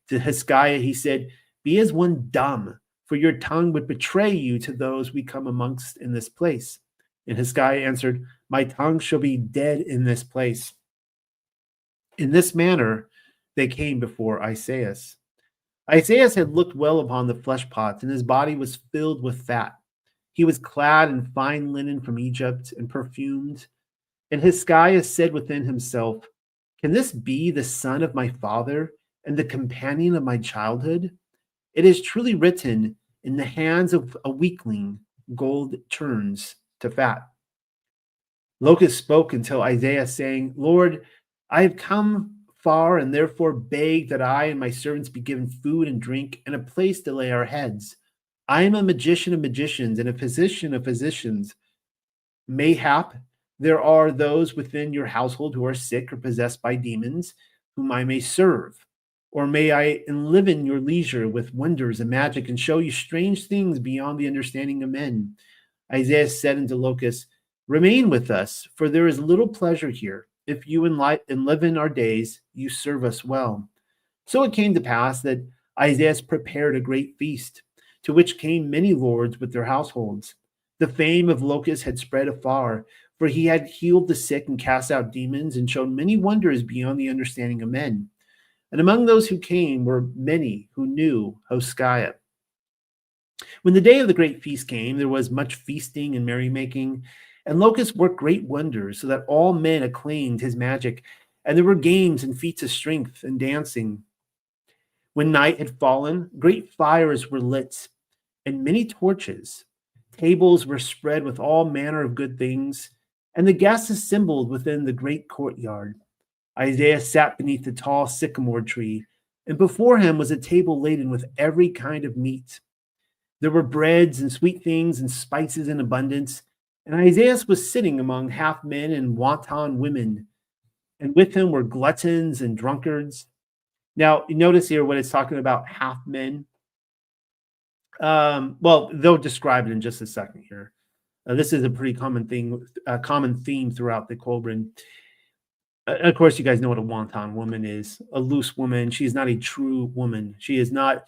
To Hoskiah he said, Be as one dumb, for your tongue would betray you to those we come amongst in this place. And Hoskiah answered, My tongue shall be dead in this place. In this manner they came before Isaiah. Isaiah had looked well upon the flesh pots, and his body was filled with fat. He was clad in fine linen from Egypt and perfumed. And Hoskiah said within himself, Can this be the son of my father and the companion of my childhood? It is truly written, In the hands of a weakling, gold turns to fat. Locust spoke until Isaiah, saying, Lord, I have come far and therefore beg that I and my servants be given food and drink and a place to lay our heads. I am a magician of magicians and a physician of physicians. Mayhap there are those within your household who are sick or possessed by demons, whom I may serve. Or may I enliven your leisure with wonders and magic and show you strange things beyond the understanding of men? Isaiah said unto Locust, Remain with us, for there is little pleasure here. If you enliven our days, you serve us well. So it came to pass that Isaiah prepared a great feast, to which came many lords with their households. The fame of Locust had spread afar, for he had healed the sick and cast out demons and shown many wonders beyond the understanding of men. And among those who came were many who knew Hoskiah. When the day of the great feast came, there was much feasting and merrymaking, and Locust worked great wonders, so that all men acclaimed his magic, and there were games and feats of strength and dancing. When night had fallen, great fires were lit, and many torches. Tables were spread with all manner of good things, and the guests assembled within the great courtyard. Isaiah sat beneath the tall sycamore tree, and before him was a table laden with every kind of meat. There were breads and sweet things and spices in abundance, and Isaiah was sitting among half men and wanton women, and with him were gluttons and drunkards. Now, you notice here when it's talking about half men. Well, they'll describe it in just a second here. This is a pretty common theme throughout the Colburn. Of course, you guys know what a wanton woman is, a loose woman. She is not a true woman. She is not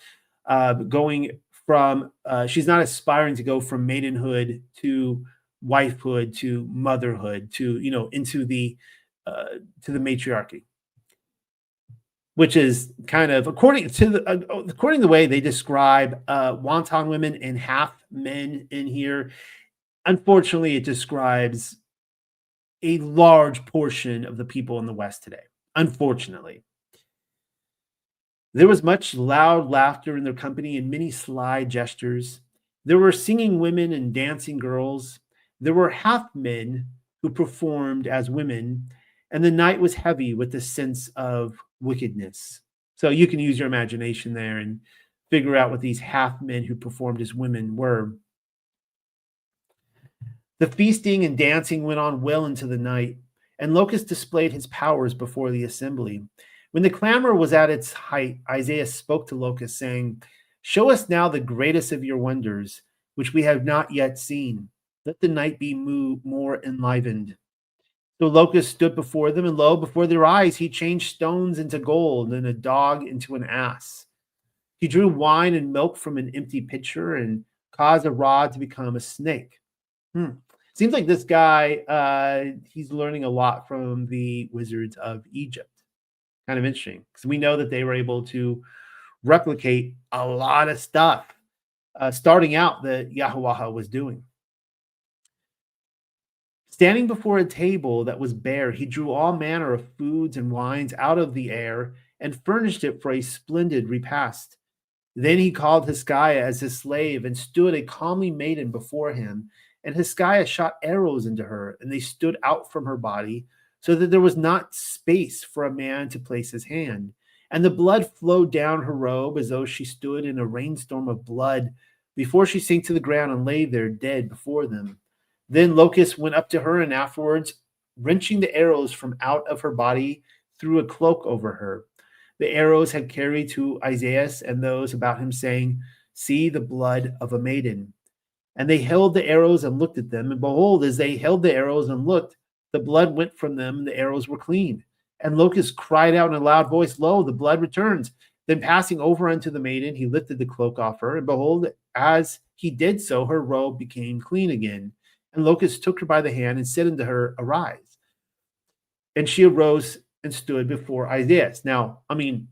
she's not aspiring to go from maidenhood to wifehood to motherhood to, into the to the matriarchy, which is kind of according to the way they describe wanton women and half men in here. Unfortunately, it describes a large portion of the people in the West today. Unfortunately, there was much loud laughter in their company and many sly gestures. There were singing women and dancing girls. There were half men who performed as women, and the night was heavy with the sense of wickedness. So you can use your imagination there and figure out what these half men who performed as women were. The feasting and dancing went on well into the night, and Locust displayed his powers before the assembly. When the clamor was at its height, Isaiah spoke to Locust, saying, Show us now the greatest of your wonders, which we have not yet seen. Let the night be more enlivened. So Locust stood before them, and lo, before their eyes, he changed stones into gold and a dog into an ass. He drew wine and milk from an empty pitcher and caused a rod to become a snake. Seems like this guy, he's learning a lot from the wizards of Egypt. Kind of interesting, because we know that they were able to replicate a lot of stuff, starting out that Yahweh was doing. Standing before a table that was bare, he drew all manner of foods and wines out of the air and furnished it for a splendid repast. Then he called Hoskiah as his slave and stood a comely maiden before him. And Hoskiah shot arrows into her, and they stood out from her body, so that there was not space for a man to place his hand. And the blood flowed down her robe as though she stood in a rainstorm of blood before she sank to the ground and lay there dead before them. Then Locust went up to her and afterwards, wrenching the arrows from out of her body, threw a cloak over her. The arrows had carried to Isaiah and those about him, saying, "See the blood of a maiden." And they held the arrows and looked at them. And behold, as they held the arrows and looked, the blood went from them, and the arrows were clean. And Locust cried out in a loud voice, "Lo, the blood returns." Then passing over unto the maiden, he lifted the cloak off her. And behold, as he did so, her robe became clean again. And Locust took her by the hand and said unto her, "Arise." And she arose and stood before Isaiah. Now, I mean,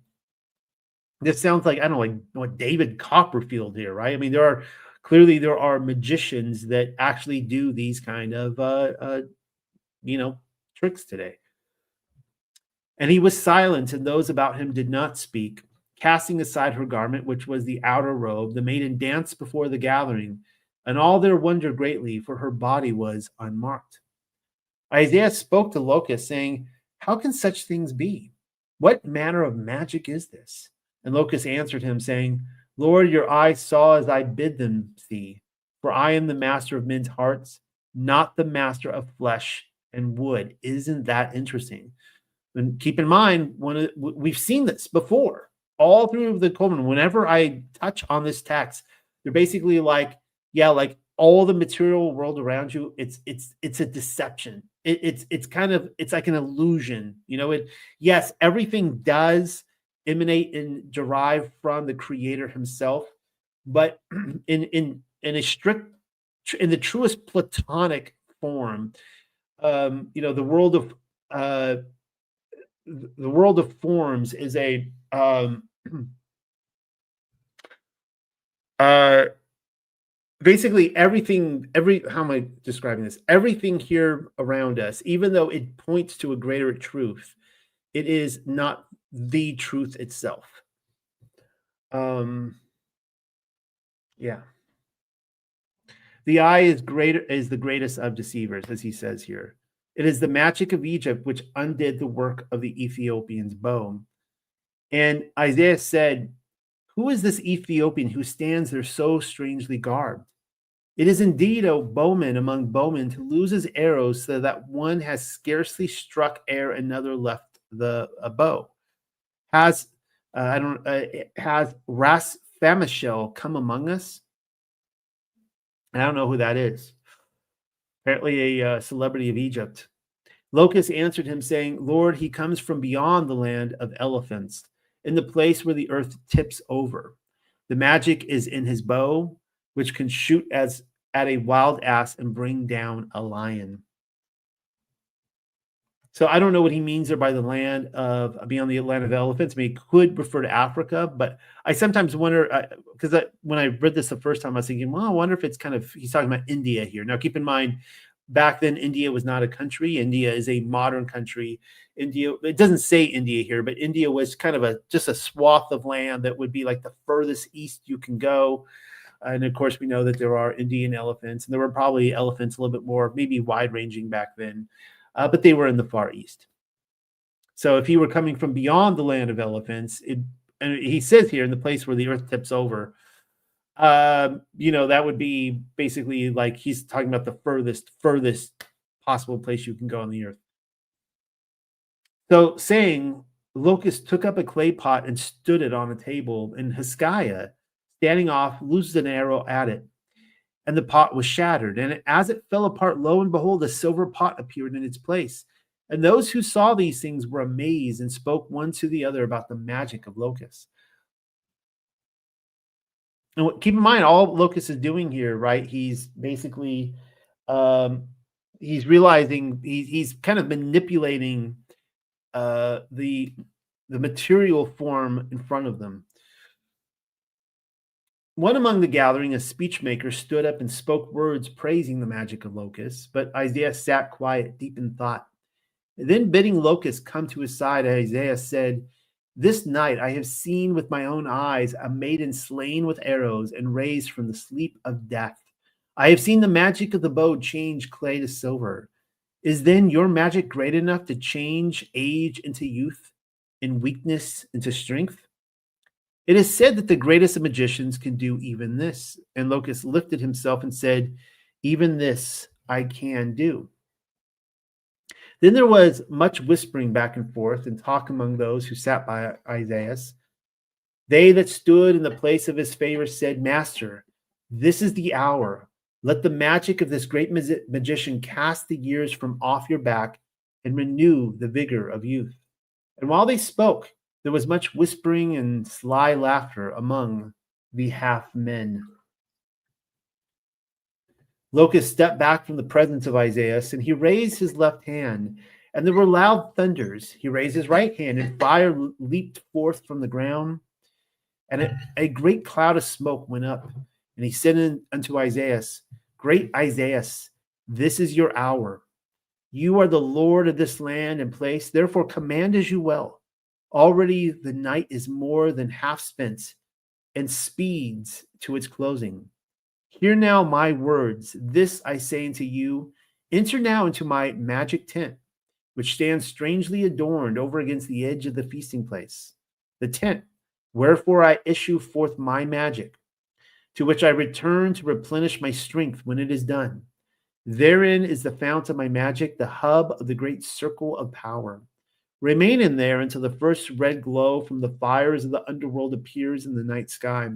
this sounds like, I don't know, like what David Copperfield here, right? I mean, there are magicians that actually do these kind of tricks today. And he was silent, and those about him did not speak. Casting aside her garment, which was the outer robe, the maiden danced before the gathering, and all their wondered greatly, for her body was unmarked. Isaiah spoke to Locust, saying, "How can such things be? What manner of magic is this?" And Locust answered him, saying, "Lord, your eyes saw as I bid them see, for I am the master of men's hearts, not the master of flesh and wood." Isn't that interesting? And keep in mind, we've seen this before, all through the Coleman. Whenever I touch on this text, they're basically like, yeah, like all the material world around you, it's a deception. It's like an illusion. Yes, everything does emanate and derive from the Creator Himself, but in the truest Platonic form, the world of forms is a basically everything. How am I describing this? Everything here around us, even though it points to a greater truth, it is not the truth itself. Yeah. The eye is the greatest of deceivers, as he says here. It is the magic of Egypt which undid the work of the Ethiopian's bow. And Isaiah said, "Who is this Ethiopian who stands there so strangely garbed? It is indeed a bowman among bowmen to lose his arrows, so that one has scarcely struck ere another left the bow. Has Ras Famishel come among us?" I don't know who that is. Apparently a celebrity of Egypt. Locust answered him, saying, "Lord, he comes from beyond the land of elephants, in the place where the earth tips over. The magic is in his bow, which can shoot as at a wild ass and bring down a lion." So I don't know what he means there by the land of beyond the land of elephants. I mean, it could refer to Africa, but I sometimes wonder, because when I read this the first time, I was thinking, well, I wonder if it's he's talking about India here. Now, keep in mind, back then, India was not a country. India is a modern country. India, it doesn't say India here, but India was kind of just a swath of land that would be like the furthest east you can go. And of course, we know that there are Indian elephants, and there were probably elephants a little bit more, maybe wide-ranging back then. But they were in the Far East. So if he were coming from beyond the land of elephants, and he says here, in the place where the earth tips over, that would be basically like he's talking about the furthest possible place you can go on the earth. So saying, Locust took up a clay pot and stood it on a table, and Hoskiah, standing off, loosed an arrow at it. And the pot was shattered. And as it fell apart, lo and behold, a silver pot appeared in its place. And those who saw these things were amazed and spoke one to the other about the magic of Locust. And keep in mind, all Locust is doing here, right? He's basically, he's realizing he's kind of manipulating the material form in front of them. One among the gathering, a speechmaker, stood up and spoke words praising the magic of Locust, but Isaiah sat quiet, deep in thought. Then bidding Locust come to his side, Isaiah said, "This night I have seen with my own eyes a maiden slain with arrows and raised from the sleep of death. I have seen the magic of the bow change clay to silver. Is then your magic great enough to change age into youth and weakness into strength? It is said that the greatest of magicians can do even this." And Locust lifted himself and said, "Even this I can do. Then there was much whispering back and forth and talk among those who sat by Isaiah. They that stood in the place of his favor said, Master, this is the hour. Let the magic of this great magician cast the years from off your back and renew the vigor of youth. And while they spoke, there was much whispering and sly laughter among the half men. Locust stepped back from the presence of Isaiah, and he raised his left hand, and there were loud thunders. He raised his right hand, and fire leaped forth from the ground, and a great cloud of smoke went up. And he said unto Isaiah, Great Isaiah, this is your hour. You are the Lord of this land and place, therefore command as you will. Already the night is more than half spent, and speeds to its closing. Hear now my words. This I say unto you, enter now into my magic tent, which stands strangely adorned over against the edge of the feasting place. The tent, wherefore I issue forth my magic, to which I return to replenish my strength when it is done. Therein is the fount of my magic, the hub of the great circle of power. Remain in there until the first red glow from the fires of the underworld appears in the night sky.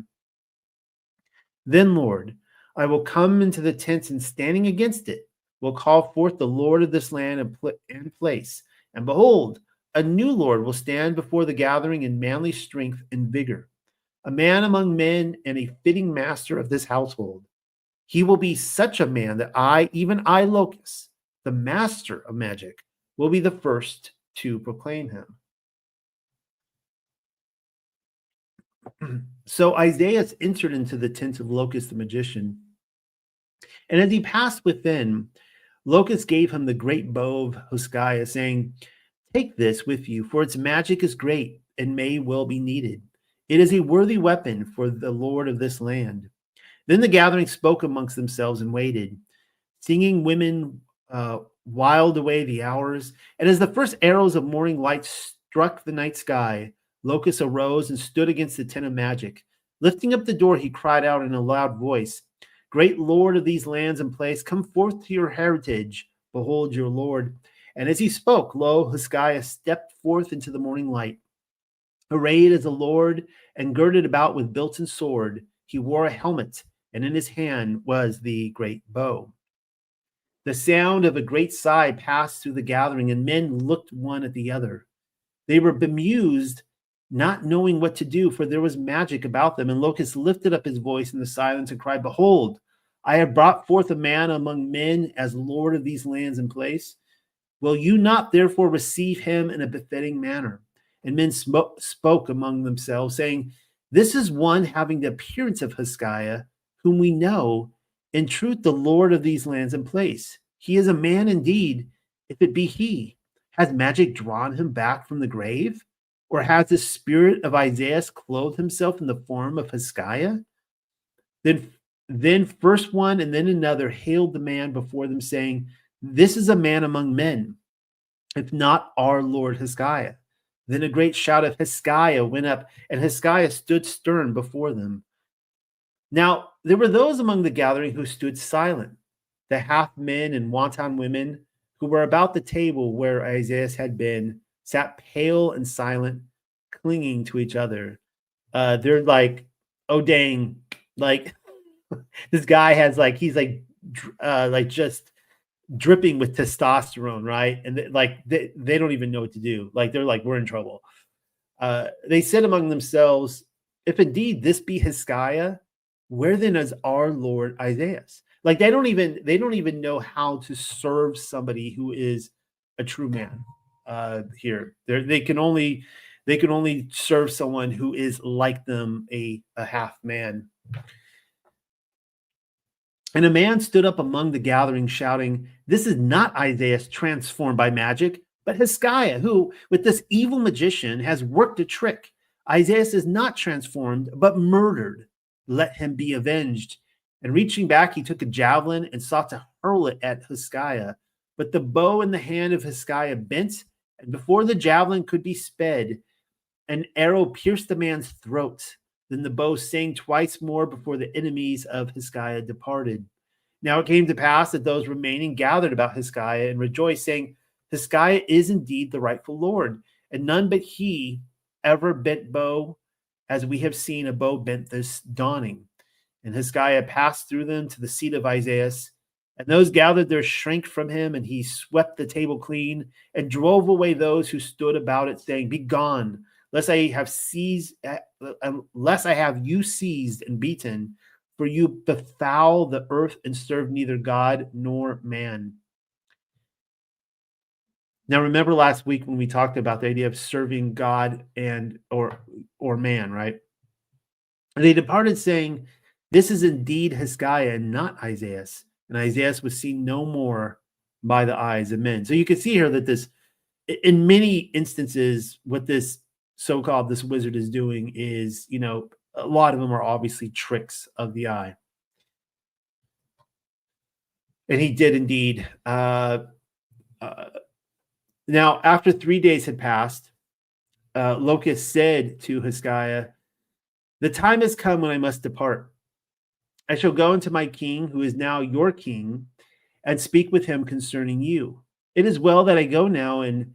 Then, Lord, I will come into the tent, and standing against it, will call forth the Lord of this land and place. And behold, a new Lord will stand before the gathering in manly strength and vigor, a man among men and a fitting master of this household. He will be such a man that even I, Locust, the master of magic, will be the first to proclaim him. So Isaiah entered into the tent of Locust the magician. And as he passed within, Locust gave him the great bow of Hoskiah, saying, Take this with you, for its magic is great and may well be needed. It is a worthy weapon for the Lord of this land. Then the gathering spoke amongst themselves and waited. Singing women whiled away the hours. And as the first arrows of morning light struck the night sky, Locust arose and stood against the tent of magic. Lifting up the door, he cried out in a loud voice, Great Lord of these lands and place, come forth to your heritage. Behold your Lord. And as he spoke, lo, Hoskiah stepped forth into the morning light. Arrayed as a lord and girded about with built-in sword, he wore a helmet, and in his hand was the great bow. The sound of a great sigh passed through the gathering, and men looked one at the other. They were bemused, not knowing what to do, for there was magic about them. And Locust lifted up his voice in the silence and cried, Behold, I have brought forth a man among men as Lord of these lands and place. Will you not therefore receive him in a befitting manner? And men spoke among themselves, saying, This is one having the appearance of Hoskiah, whom we know, in truth, the Lord of these lands and place. He is a man indeed, if it be he. Has magic drawn him back from the grave? Or has the spirit of Isaiah clothed himself in the form of Hoskiah? Then first one and then another hailed the man before them, saying, This is a man among men, if not our Lord Hoskiah. Then a great shout of Hoskiah went up, and Hoskiah stood stern before them. Now there were those among the gathering who stood silent, the half men and wanton women who were about the table where Isaiah had been, sat pale and silent, clinging to each other. They're like, oh dang, like this guy has he's just dripping with testosterone, right? And they don't even know what to do. Like they're like, we're in trouble. They said among themselves, if indeed this be Hoskiah, where then is our Lord Isaiah? Like they don't even know how to serve somebody who is a true man. Here, they can only serve someone who is like them, a half man. And a man stood up among the gathering, shouting, This is not Isaiah transformed by magic, but Hoskiah, who, with this evil magician, has worked a trick. Isaiah is not transformed, but murdered. Let him be avenged. And reaching back, he took a javelin and sought to hurl it at Hoskiah. But the bow in the hand of Hoskiah bent, and before the javelin could be sped, an arrow pierced the man's throat. Then the bow sang twice more before the enemies of Hoskiah departed. Now it came to pass that those remaining gathered about Hoskiah and rejoiced, saying, Hoskiah is indeed the rightful Lord, and none but he ever bent bow as we have seen a bow bent this dawning. And Hoskiah passed through them to the seat of Isaiah, and those gathered there shrank from him, and he swept the table clean and drove away those who stood about it, saying, Begone, lest I have you seized and beaten, for you befoul the earth and serve neither God nor man. Now, remember last week when we talked about the idea of serving God and or man, right? And they departed, saying, This is indeed Hoskiah and not Isaiah. And Isaiah was seen no more by the eyes of men. So you can see here that this, in many instances, what this so-called this wizard is doing is, a lot of them are obviously tricks of the eye. And he did indeed. Now, after 3 days had passed, Locust said to Hoskiah, The time has come when I must depart. I shall go unto my king, who is now your king, and speak with him concerning you. It is well that I go now and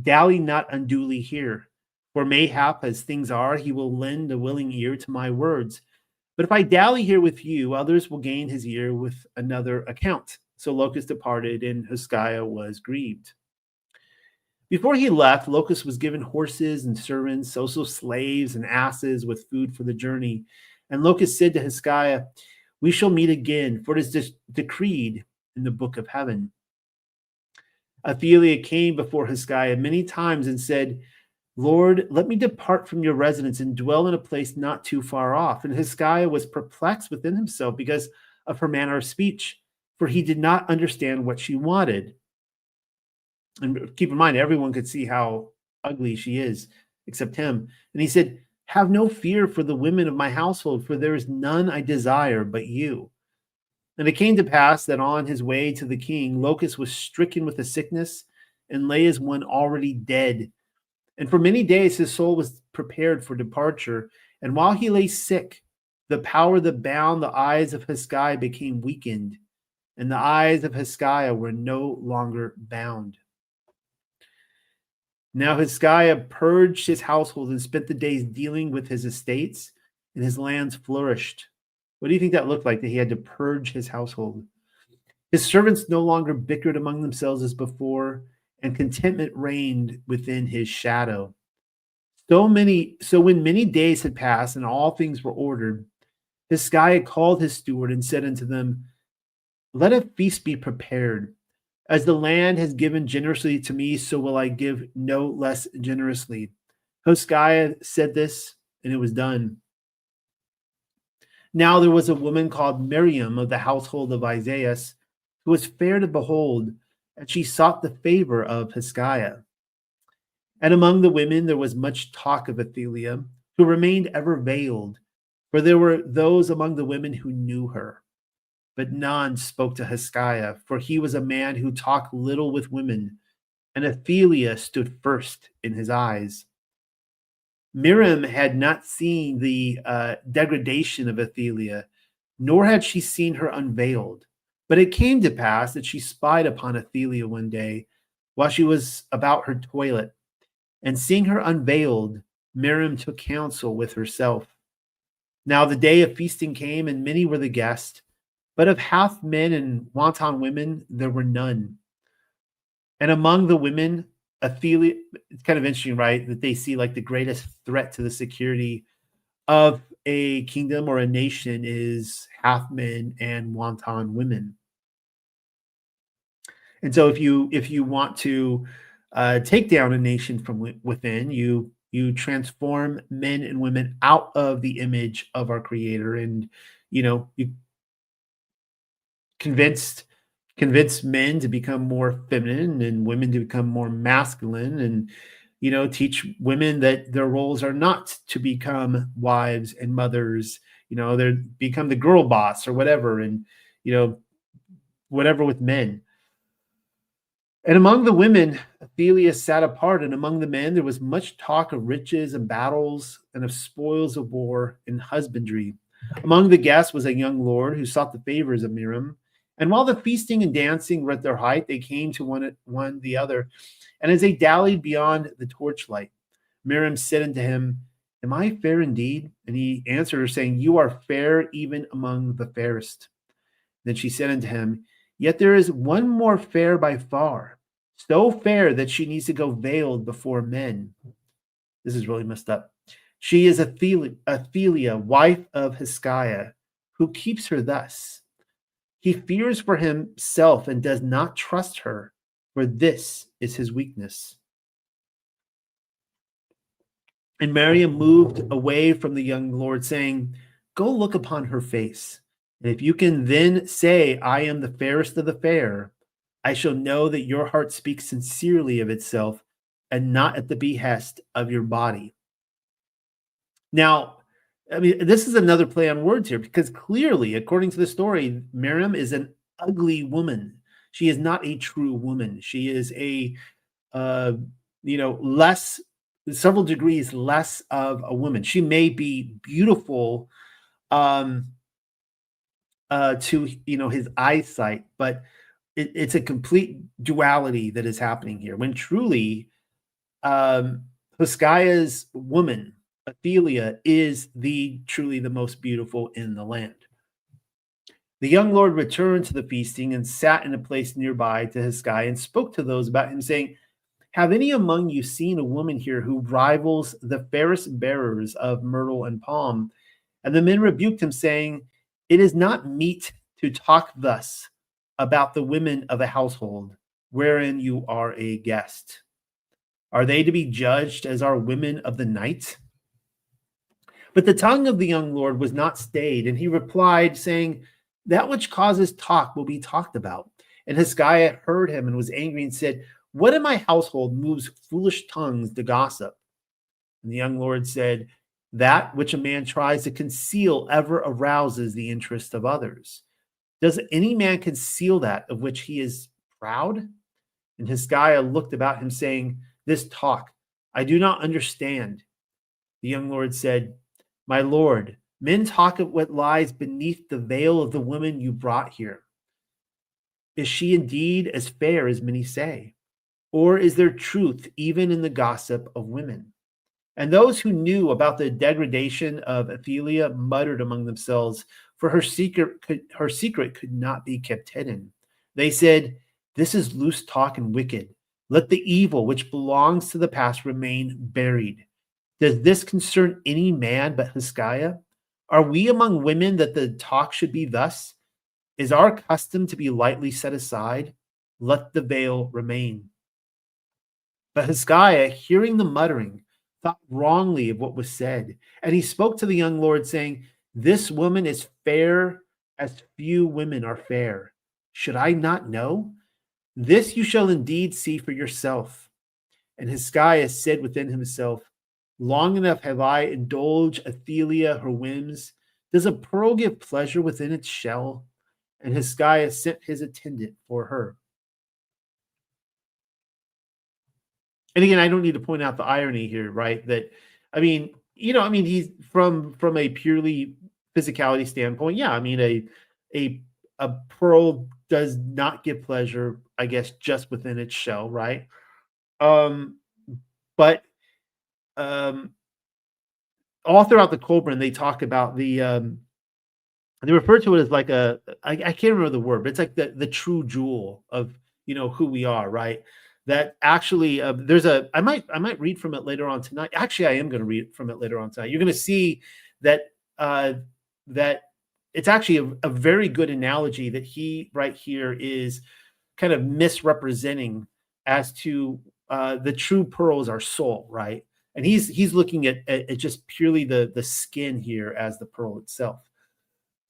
dally not unduly here, for mayhap, as things are, he will lend a willing ear to my words. But if I dally here with you, others will gain his ear with another account. So Locust departed, and Hoskiah was grieved. Before he left, Locust was given horses and servants, also slaves and asses with food for the journey. And Locust said to Hoskiah, We shall meet again, for it is decreed in the book of heaven. Athaliah came before Hoskiah many times and said, Lord, let me depart from your residence and dwell in a place not too far off. And Hoskiah was perplexed within himself because of her manner of speech, for he did not understand what she wanted. And keep in mind, everyone could see how ugly she is, except him. And he said, Have no fear for the women of my household, for there is none I desire but you. And it came to pass that on his way to the king, Locust was stricken with a sickness and lay as one already dead. And for many days his soul was prepared for departure. And while he lay sick, the power that bound the eyes of Hoskiah became weakened, and the eyes of Hoskiah were no longer bound. Now Hoskiah purged his household and spent the days dealing with his estates, and his lands flourished. What do you think that looked like, that he had to purge his household? His servants no longer bickered among themselves as before, and contentment reigned within his shadow. So when many days had passed and all things were ordered, Hoskiah called his steward and said unto them, Let a feast be prepared. As the land has given generously to me, so will I give no less generously. Hoskiah said this, and it was done. Now there was a woman called Miriam of the household of Isaiah, who was fair to behold, and she sought the favor of Hoskiah. And among the women there was much talk of Athaliah, who remained ever veiled, for there were those among the women who knew her. But none spoke to Hoskiah, for he was a man who talked little with women, and Athaliah stood first in his eyes. Miriam had not seen the degradation of Athaliah, nor had she seen her unveiled. But it came to pass that she spied upon Athaliah one day while she was about her toilet. And seeing her unveiled, Miriam took counsel with herself. Now the day of feasting came, and many were the guests, but of half men and wanton women there were none. And among the women, Athaliah, it's kind of interesting, right, that they see like the greatest threat to the security of a kingdom or a nation is half men and wanton women. And so if you want to take down a nation from within, you transform men and women out of the image of our Creator, and you convince men to become more feminine and women to become more masculine, and teach women that their roles are not to become wives and mothers. They become the girl boss or whatever, and whatever with men. And among the women, Athaliah sat apart, and among the men there was much talk of riches and battles and of spoils of war and husbandry. Among the guests was a young lord who sought the favors of Miriam. And while the feasting and dancing were at their height, they came to one the other. And as they dallied beyond the torchlight, Miriam said unto him, Am I fair indeed? And he answered her, saying, You are fair even among the fairest. Then she said unto him, Yet there is one more fair by far, so fair that she needs to go veiled before men. This is really messed up. She is Athaliah, wife of Hoskiah, who keeps her thus. He fears for himself and does not trust her, for this is his weakness. And Miriam moved away from the young lord, saying, Go look upon her face. And if you can then say, I am the fairest of the fair, I shall know that your heart speaks sincerely of itself and not at the behest of your body. Now, I mean, this is another play on words here, because clearly, according to the story, Miriam is an ugly woman. She is not a true woman. She is a, less, several degrees less of a woman. She may be beautiful to, his eyesight, but it's a complete duality that is happening here. When truly, Hoskiah's woman, Athaliah, is truly the most beautiful in the land. The young lord returned to the feasting and sat in a place nearby to Hoskiah and spoke to those about him, saying, Have any among you seen a woman here who rivals the fairest bearers of myrtle and palm? And the men rebuked him, saying, It is not meet to talk thus about the women of a household wherein you are a guest. Are they to be judged as are women of the night? But the tongue of the young lord was not stayed, and he replied, saying, That which causes talk will be talked about. And Hoskiah heard him and was angry and said, What in my household moves foolish tongues to gossip? And the young lord said, That which a man tries to conceal ever arouses the interest of others. Does any man conceal that of which he is proud? And Hoskiah looked about him, saying, This talk I do not understand. The young lord said, My lord, men talk of what lies beneath the veil of the woman you brought here. Is she indeed as fair as many say? Or is there truth even in the gossip of women? And those who knew about the degradation of Athaliah muttered among themselves, for her secret could not be kept hidden. They said, This is loose talk and wicked. Let the evil which belongs to the past remain buried. Does this concern any man but Hoskiah? Are we among women that the talk should be thus? Is our custom to be lightly set aside? Let the veil remain. But Hoskiah, hearing the muttering, thought wrongly of what was said. And he spoke to the young lord, saying, This woman is fair as few women are fair. Should I not know? This you shall indeed see for yourself. And Hoskiah said within himself, Long enough have I indulged Athaliah her whims. Does a pearl give pleasure within its shell? And Hoskiah sent his attendant for her. And again, I don't need to point out the irony here, right? That, he's from a purely physicality standpoint. Yeah, I mean, a pearl does not give pleasure, I guess, just within its shell, right? But all throughout the Colburn, they talk about they refer to it as like I can't remember the word, but it's like the true jewel of who we are, right? That actually I might read from it later on tonight. Actually, I am going to read from it later on tonight. You're going to see that that it's actually a very good analogy that he right here is kind of misrepresenting as to the true pearl is our soul, right? And he's looking at just purely the skin here as the pearl itself.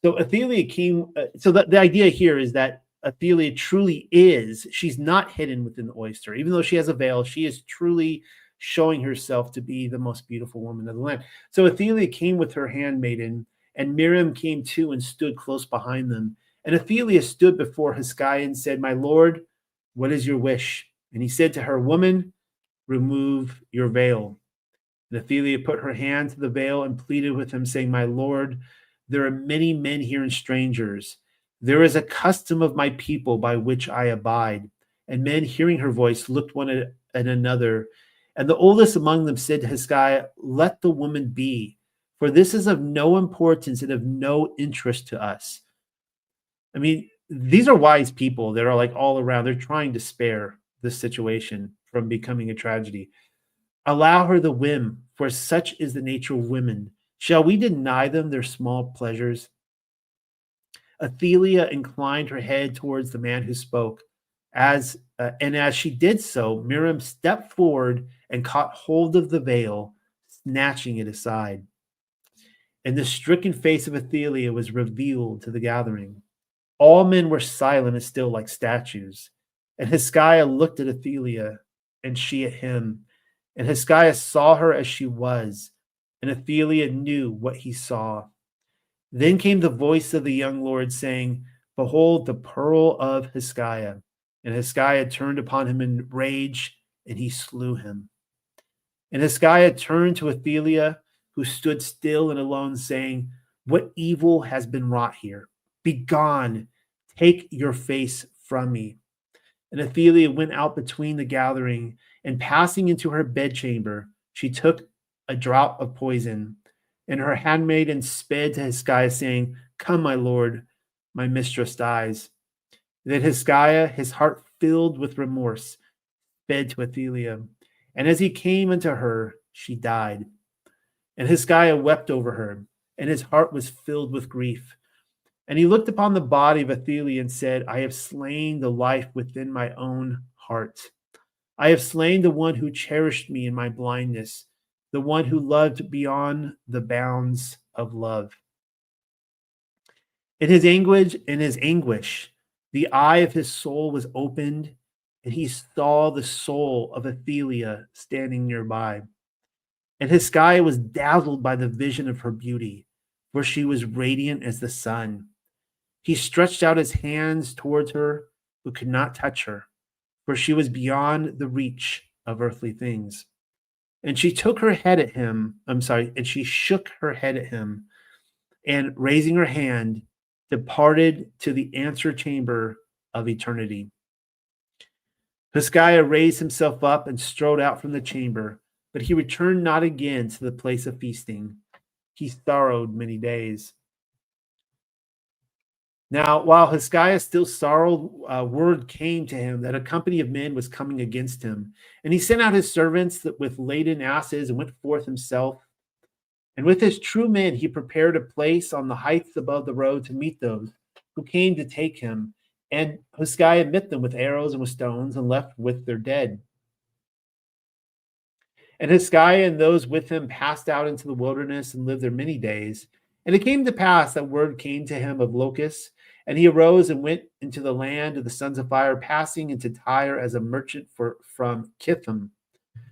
So Athaliah came. So the idea here is that Athaliah truly is. She's not hidden within the oyster, even though she has a veil. She is truly showing herself to be the most beautiful woman of the land. So Athaliah came with her handmaiden, and Miriam came too and stood close behind them. And Athaliah stood before Hoskiah and said, My lord, what is your wish? And he said to her, Woman, remove your veil. And Athaliah put her hand to the veil and pleaded with him, saying, My lord, There are many men here and strangers. There is a custom of my people by which I abide. And men hearing her voice looked one at another. And the oldest among them said to Hoskiah, let the woman be, for this is of no importance and of no interest to us. I mean, these are wise people that are like all around. They're trying to spare this situation from becoming a tragedy. Allow her the whim, for such is the nature of women. Shall we deny them their small pleasures? Athelia inclined her head towards the man who spoke. As she did so, Miriam stepped forward and caught hold of the veil, snatching it aside. And the stricken face of Athelia was revealed to the gathering. All men were silent and still like statues. And Hoskiah looked at Athelia, and she at him. And Hoskiah saw her as she was, and Athelia knew what he saw. Then came the voice of the young lord, saying, behold, the pearl of Hoskiah. And Hoskiah turned upon him in rage, and he slew him. And Hoskiah turned to Athelia, who stood still and alone, saying, what evil has been wrought here? Begone, take your face from me. And Athelia went out between the gathering, and passing into her bedchamber, she took a draught of poison. And her handmaiden sped to Hoskiah, saying, come, my lord, my mistress dies. Then Hoskiah, his heart filled with remorse, sped to Athelia. And as he came unto her, she died. And Hoskiah wept over her, and his heart was filled with grief. And he looked upon the body of Athelia and said, I have slain the life within my own heart. I have slain the one who cherished me in my blindness, the one who loved beyond the bounds of love. In his anguish, the eye of his soul was opened, and he saw the soul of Athelia standing nearby. And Hoskiah was dazzled by the vision of her beauty, for she was radiant as the sun. He stretched out his hands towards her, but could not touch her, for she was beyond the reach of earthly things. And she took her head at him, and she shook her head at him, and raising her hand, departed to the answer chamber of eternity. Hoskiah raised himself up and strode out from the chamber, but he returned not again to the place of feasting. He sorrowed many days. Now, while Hoskiah still sorrowed, word came to him that a company of men was coming against him. And he sent out his servants with laden asses and went forth himself. And with his true men, he prepared a place on the heights above the road to meet those who came to take him. And Hoskiah met them with arrows and with stones and left with their dead. And Hoskiah and those with him passed out into the wilderness and lived there many days. And it came to pass that word came to him of locusts, and he arose and went into the land of the sons of fire, passing into Tyre as a merchant from Kithim.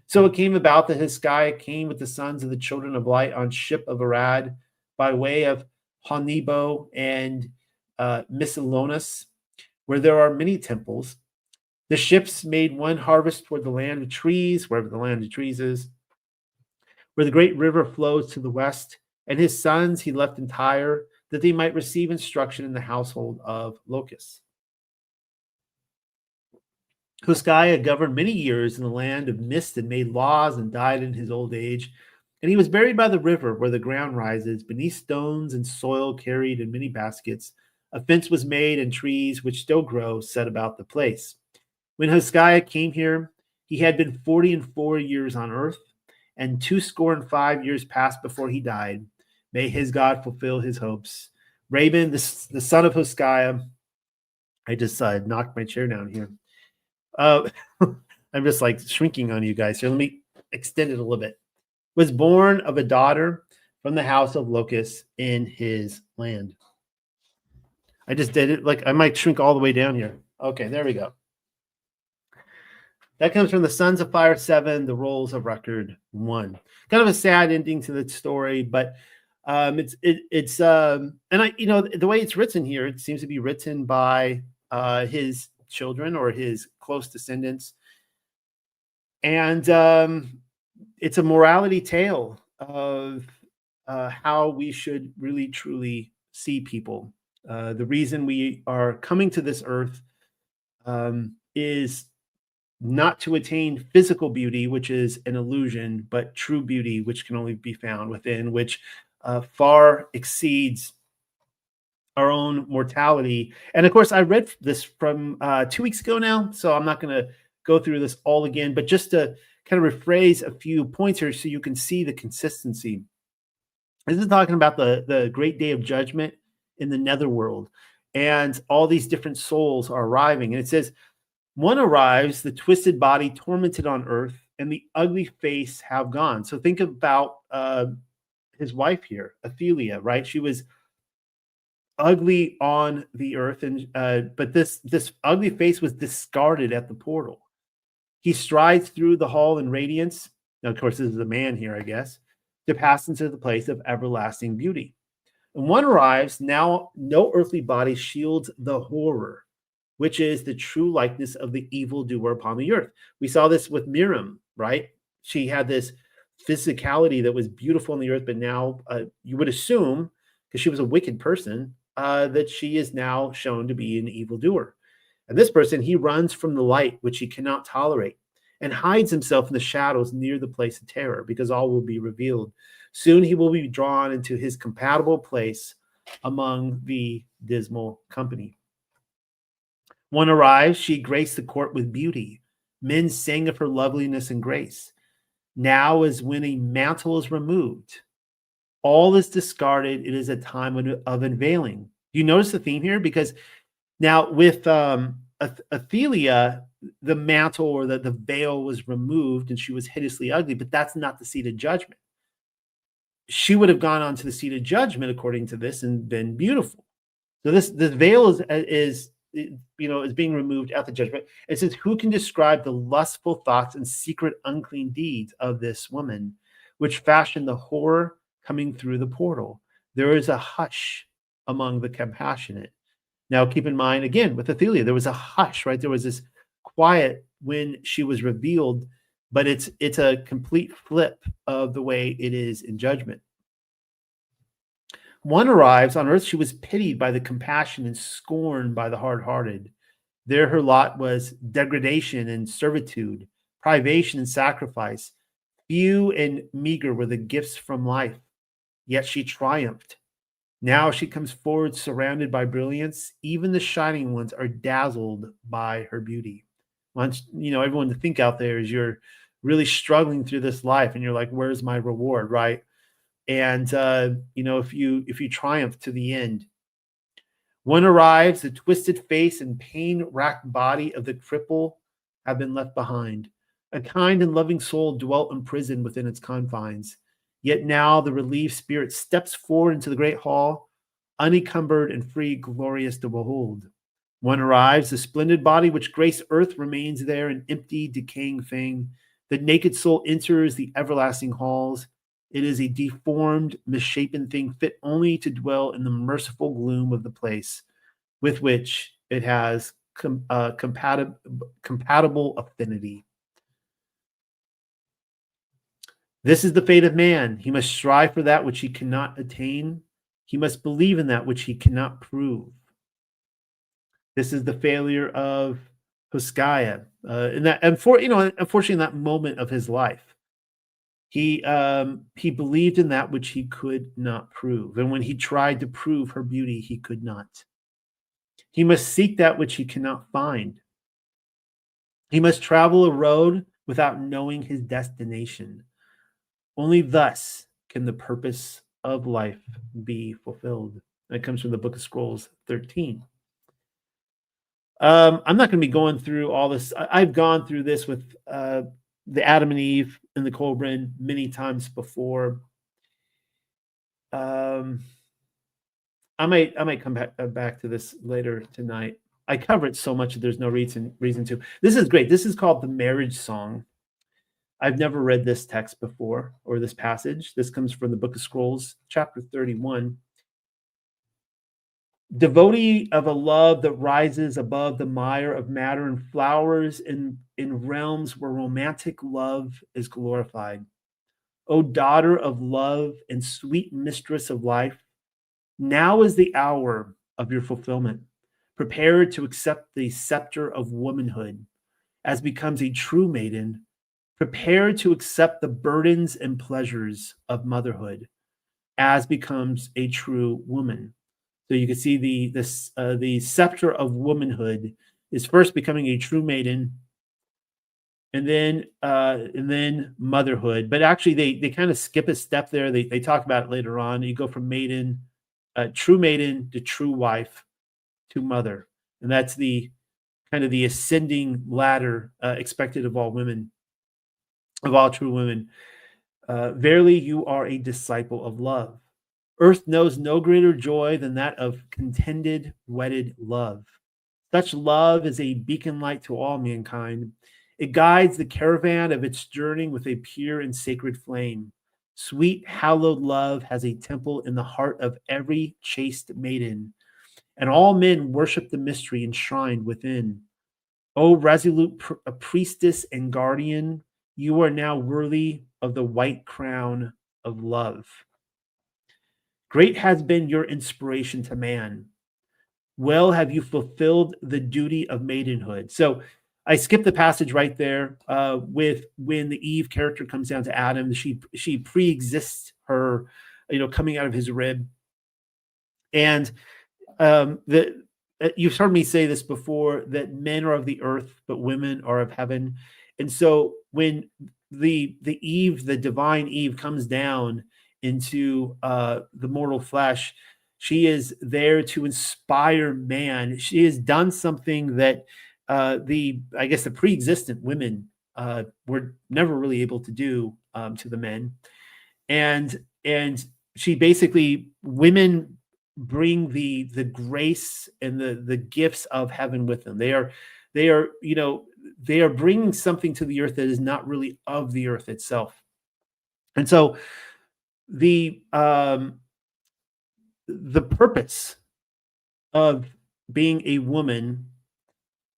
So it came about that Hoskiah came with the sons of the children of light on ship of Arad by way of Honebo and Miscelonis, where there are many temples. The ships made one harvest toward the land of trees, wherever the land of trees is, where the great river flows to the west. And his sons he left in Tyre, that they might receive instruction in the household of locusts. Hoskiah governed many years in the land of mist and made laws and died in his old age. And he was buried by the river where the ground rises, beneath stones and soil carried in many baskets. A fence was made, and trees which still grow set about the place. When Hoskiah came here, he had been 44 years on earth, and 25 years passed before he died. May his God fulfill his hopes. Raven, the son of Hoskiah, I just knocked my chair down here. I'm just like shrinking on you guys here. Let me extend it a little bit. Was born of a daughter from the house of locusts in his land. I just did it. Like I might shrink all the way down here. Okay, there we go. That comes from the Sons of Fire 7, the Rolls of Record 1. Kind of a sad ending to the story, but it's and I the way it's written here, it seems to be written by his children or his close descendants, and it's a morality tale of how we should really truly see people. The reason we are coming to this earth is not to attain physical beauty, which is an illusion, but true beauty, which can only be found within, which far exceeds our own mortality. And of course, I read this from 2 weeks ago now, so I'm not going to go through this all again, but just to kind of rephrase a few points here so you can see the consistency. This is talking about the great day of judgment in the netherworld, and all these different souls are arriving. And it says, one arrives, the twisted body tormented on earth, and the ugly face have gone. So think about his wife here, Athelia, right? She was ugly on the earth, and but this ugly face was discarded at the portal. He strides through the hall in radiance. Now, of course, this is a man here, I guess, to pass into the place of everlasting beauty. And one arrives, now no earthly body shields the horror, which is the true likeness of the evildoer upon the earth. We saw this with Miriam, right? She had this physicality that was beautiful on the earth, but now you would assume, because she was a wicked person, that she is now shown to be an evildoer. And this person, he runs from the light, which he cannot tolerate, and hides himself in the shadows near the place of terror, because all will be revealed. Soon he will be drawn into his compatible place among the dismal company. One arrives, she graced the court with beauty. Men sang of her loveliness and grace. Now, as when a mantle is removed, all is discarded. It is a time of unveiling. You notice the theme here? Because now with Athelia, the mantle or the veil was removed and she was hideously ugly, but that's not the seat of judgment. She would have gone on to the seat of judgment according to this and been beautiful. So this veil is being removed at the judgment. It says, who can describe the lustful thoughts and secret unclean deeds of this woman, which fashioned the horror coming through the portal? There is a hush among the compassionate. Now, keep in mind, again, with Athelia, there was a hush, right? There was this quiet when she was revealed, but it's a complete flip of the way it is in judgment. One arrives on earth, she was pitied by the compassion and scorned by the hard-hearted. There her lot was degradation and servitude, privation and sacrifice. Few and meager were the gifts from life, yet she triumphed. Now she comes forward surrounded by brilliance. Even the shining ones are dazzled by her beauty. Want everyone to think out there as you're really struggling through this life and you're like, where's my reward, right? And if you triumph to the end. One arrives, the twisted face and pain-racked body of the cripple have been left behind. A kind and loving soul dwelt imprisoned within its confines. Yet now the relieved spirit steps forward into the great hall, unencumbered and free, glorious to behold. One arrives, the splendid body which graced earth remains there, an empty, decaying thing. The naked soul enters the everlasting halls. It is a deformed, misshapen thing fit only to dwell in the merciful gloom of the place with which it has compatible affinity. This is the fate of man. He must strive for that which he cannot attain. He must believe in that which he cannot prove. This is the failure of Hoskiah. Unfortunately, in that moment of his life, he believed in that which he could not prove. And when he tried to prove her beauty, he could not. He must seek that which he cannot find. He must travel a road without knowing his destination. Only thus can the purpose of life be fulfilled. That comes from the Book of Scrolls 13. I'm not going to be going through all this. I've gone through this with the Adam and Eve and the Cobra many times before. I might come back to this later tonight. I cover it so much that there's no reason to. This is great. This is called the Marriage Song. I've never read this text before, or this passage. This comes from the Book of Scrolls, chapter 31. Devotee of a love that rises above the mire of matter and flowers in realms where romantic love is glorified. O daughter of love and sweet mistress of life, now is the hour of your fulfillment. Prepare to accept the scepter of womanhood as becomes a true maiden. Prepare to accept the burdens and pleasures of motherhood as becomes a true woman. So you can see the scepter of womanhood is first becoming a true maiden, and then motherhood. But actually, they kind of skip a step there. They talk about it later on. You go from maiden, true maiden to true wife to mother, and that's the kind of the ascending ladder expected of all women, of all true women. Verily, you are a disciple of love. Earth knows no greater joy than that of contended, wedded love. Such love is a beacon light to all mankind. It guides the caravan of its journey with a pure and sacred flame. Sweet, hallowed love has a temple in the heart of every chaste maiden, and all men worship the mystery enshrined within. O resolute priestess and guardian, you are now worthy of the white crown of love. Great has been your inspiration to man. Well have you fulfilled the duty of maidenhood. So I skipped the passage right there with when the Eve character comes down to Adam. She pre-exists her, coming out of his rib. And you've heard me say this before, that men are of the earth, but women are of heaven. And so when the Eve, the divine Eve, comes down into the mortal flesh, she is there to inspire man. She has done something that the pre-existent women were never really able to do to the men, and she basically, women bring the grace and the gifts of heaven with them. They are bringing something to the earth that is not really of the earth itself. And so the purpose of being a woman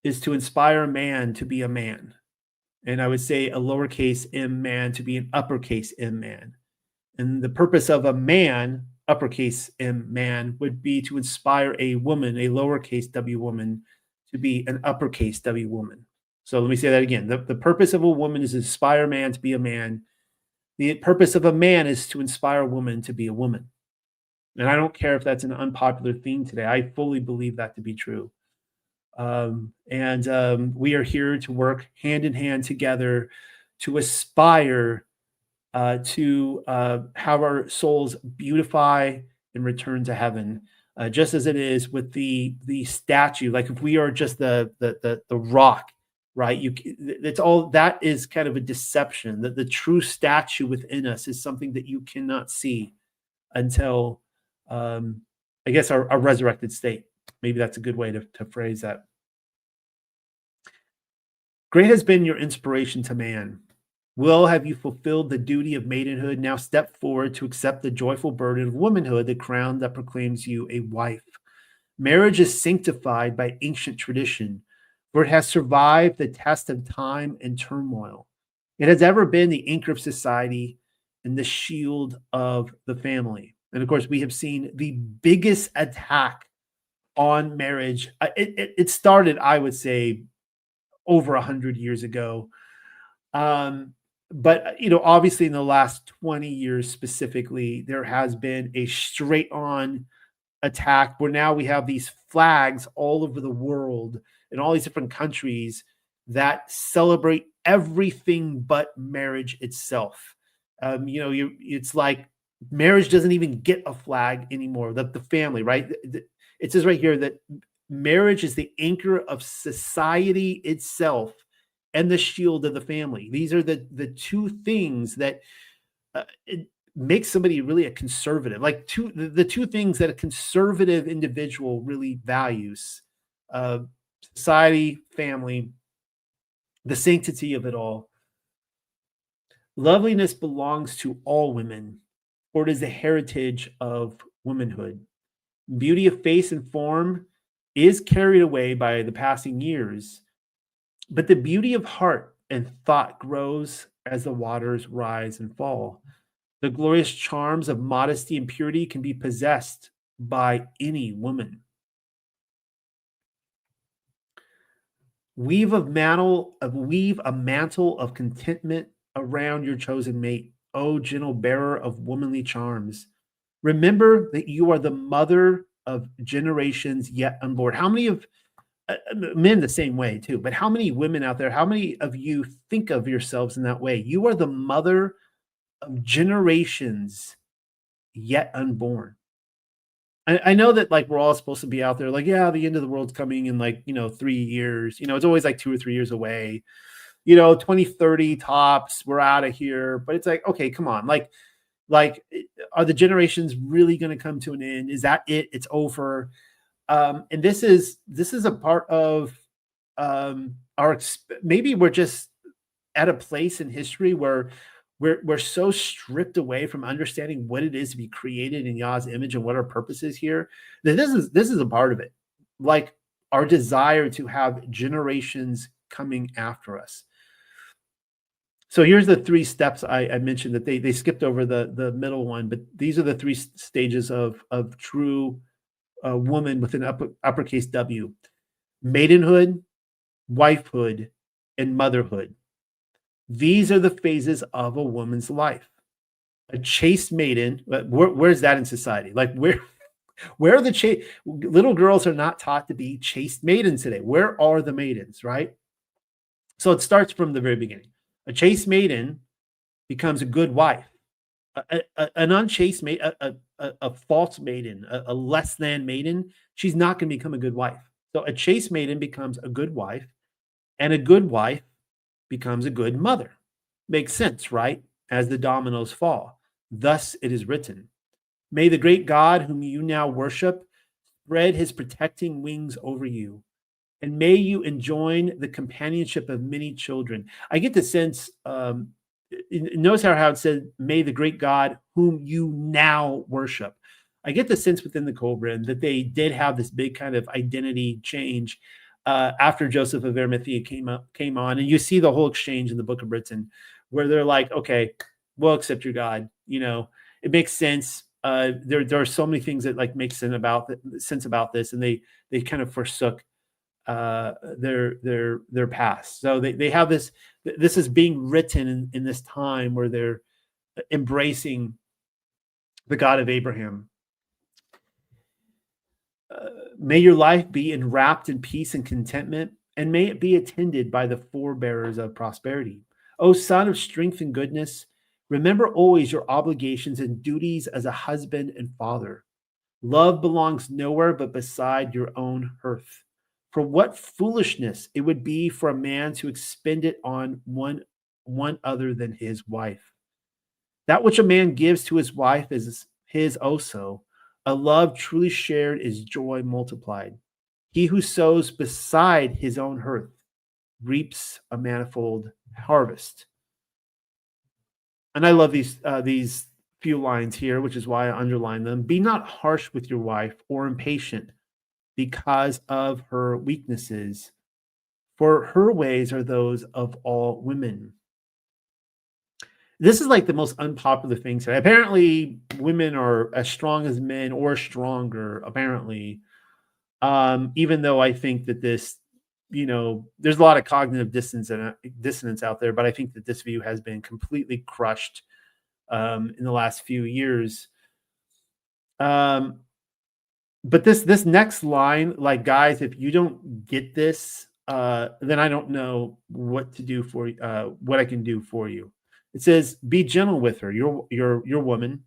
is to inspire a man to be a man. And I would say a lowercase m man to be an uppercase m man. And the purpose of a man, uppercase m man, would be to inspire a woman, a lowercase w woman, to be an uppercase w woman. So let me say that again. The purpose of a woman is to inspire a man to be a man. The purpose of a man is to inspire a woman to be a woman. And I don't care if that's an unpopular theme today. I fully believe that to be true. We are here to work hand in hand together to aspire to have our souls beautify and return to heaven, just as it is with the statue. Like if we are just the rock, right? It's all that is kind of a deception. That the true statue within us is something that you cannot see until, I guess, our resurrected state. Maybe that's a good way to phrase that. Great has been your inspiration to man. Well, have you fulfilled the duty of maidenhood? Now step forward to accept the joyful burden of womanhood, the crown that proclaims you a wife. Marriage is sanctified by ancient tradition, for it has survived the test of time and turmoil. It has ever been the anchor of society and the shield of the family. And of course, we have seen the biggest attack on marriage. It started, I would say, over 100 years ago. But obviously in the last 20 years specifically, there has been a straight on attack where now we have these flags all over the world in all these different countries that celebrate everything but marriage itself. It's like marriage doesn't even get a flag anymore. The family, right? It says right here that marriage is the anchor of society itself and the shield of the family. These are the two things that it makes somebody really a conservative. Like the two things that a conservative individual really values: society, family, the sanctity of it all. Loveliness belongs to all women, for it is the heritage of womanhood. Beauty of face and form is carried away by the passing years, but the beauty of heart and thought grows as the waters rise and fall. The glorious charms of modesty and purity can be possessed by any woman. Weave a mantle of contentment around your chosen mate, O gentle bearer of womanly charms. Remember that you are the mother of generations yet unborn. How many of men the same way too, but how many women out there, how many of you think of yourselves in that way? You are the mother of generations yet unborn. I know that like we're all supposed to be out there like, yeah, the end of the world's coming in like, 3 years. It's always like 2 or 3 years away. 2030 tops, we're out of here. But it's like, okay, come on. Like are the generations really going to come to an end? Is that it? It's over. And this is a part of maybe we're just at a place in history where we're so stripped away from understanding what it is to be created in Yah's image and what our purpose is here, that this is a part of it. Like our desire to have generations coming after us. So here's the 3 steps I mentioned that they skipped over the middle one, but these are the 3 stages of true woman with an uppercase W: maidenhood, wifehood, and motherhood. These are the phases of a woman's life. A chaste maiden, where's that in society? Like where are the chaste little girls are not taught to be chaste maidens today? Where are the maidens, right? So it starts from the very beginning. A chaste maiden becomes a good wife. An unchaste maiden, a false maiden, a less than maiden, she's not going to become a good wife. So a chaste maiden becomes a good wife, and a good wife becomes a good mother. Makes sense, right? As the dominoes fall. Thus it is written, may the great God whom you now worship spread his protecting wings over you, and may you enjoy the companionship of many children. I get the sense, notice how it said, may the great God whom you now worship. I get the sense within the Cobra that they did have this big kind of identity change after Joseph of Arimathea came on, and you see the whole exchange in the Book of Britain, where they're like, okay, we'll accept your God. It makes sense. There are so many things that like make sense about this, and they kind of forsook their past. So they have this. This is being written in this time where they're embracing the God of Abraham. May your life be enwrapped in peace and contentment, and may it be attended by the forebearers of prosperity. O son of strength and goodness, remember always your obligations and duties as a husband and father. Love belongs nowhere but beside your own hearth. For what foolishness it would be for a man to expend it on one other than his wife. That which a man gives to his wife is his also. A love truly shared is joy multiplied. He who sows beside his own hearth reaps a manifold harvest. And I love these few lines here, which is why I underline them. Be not harsh with your wife or impatient because of her weaknesses, for her ways are those of all women. This is like the most unpopular thing today. Apparently, women are as strong as men or stronger, apparently. Even though I think that this, there's a lot of cognitive dissonance out there, but I think that this view has been completely crushed in the last few years. But this next line, like, guys, if you don't get this, then I don't know what to do for what I can do for you. It says, be gentle with her, your woman,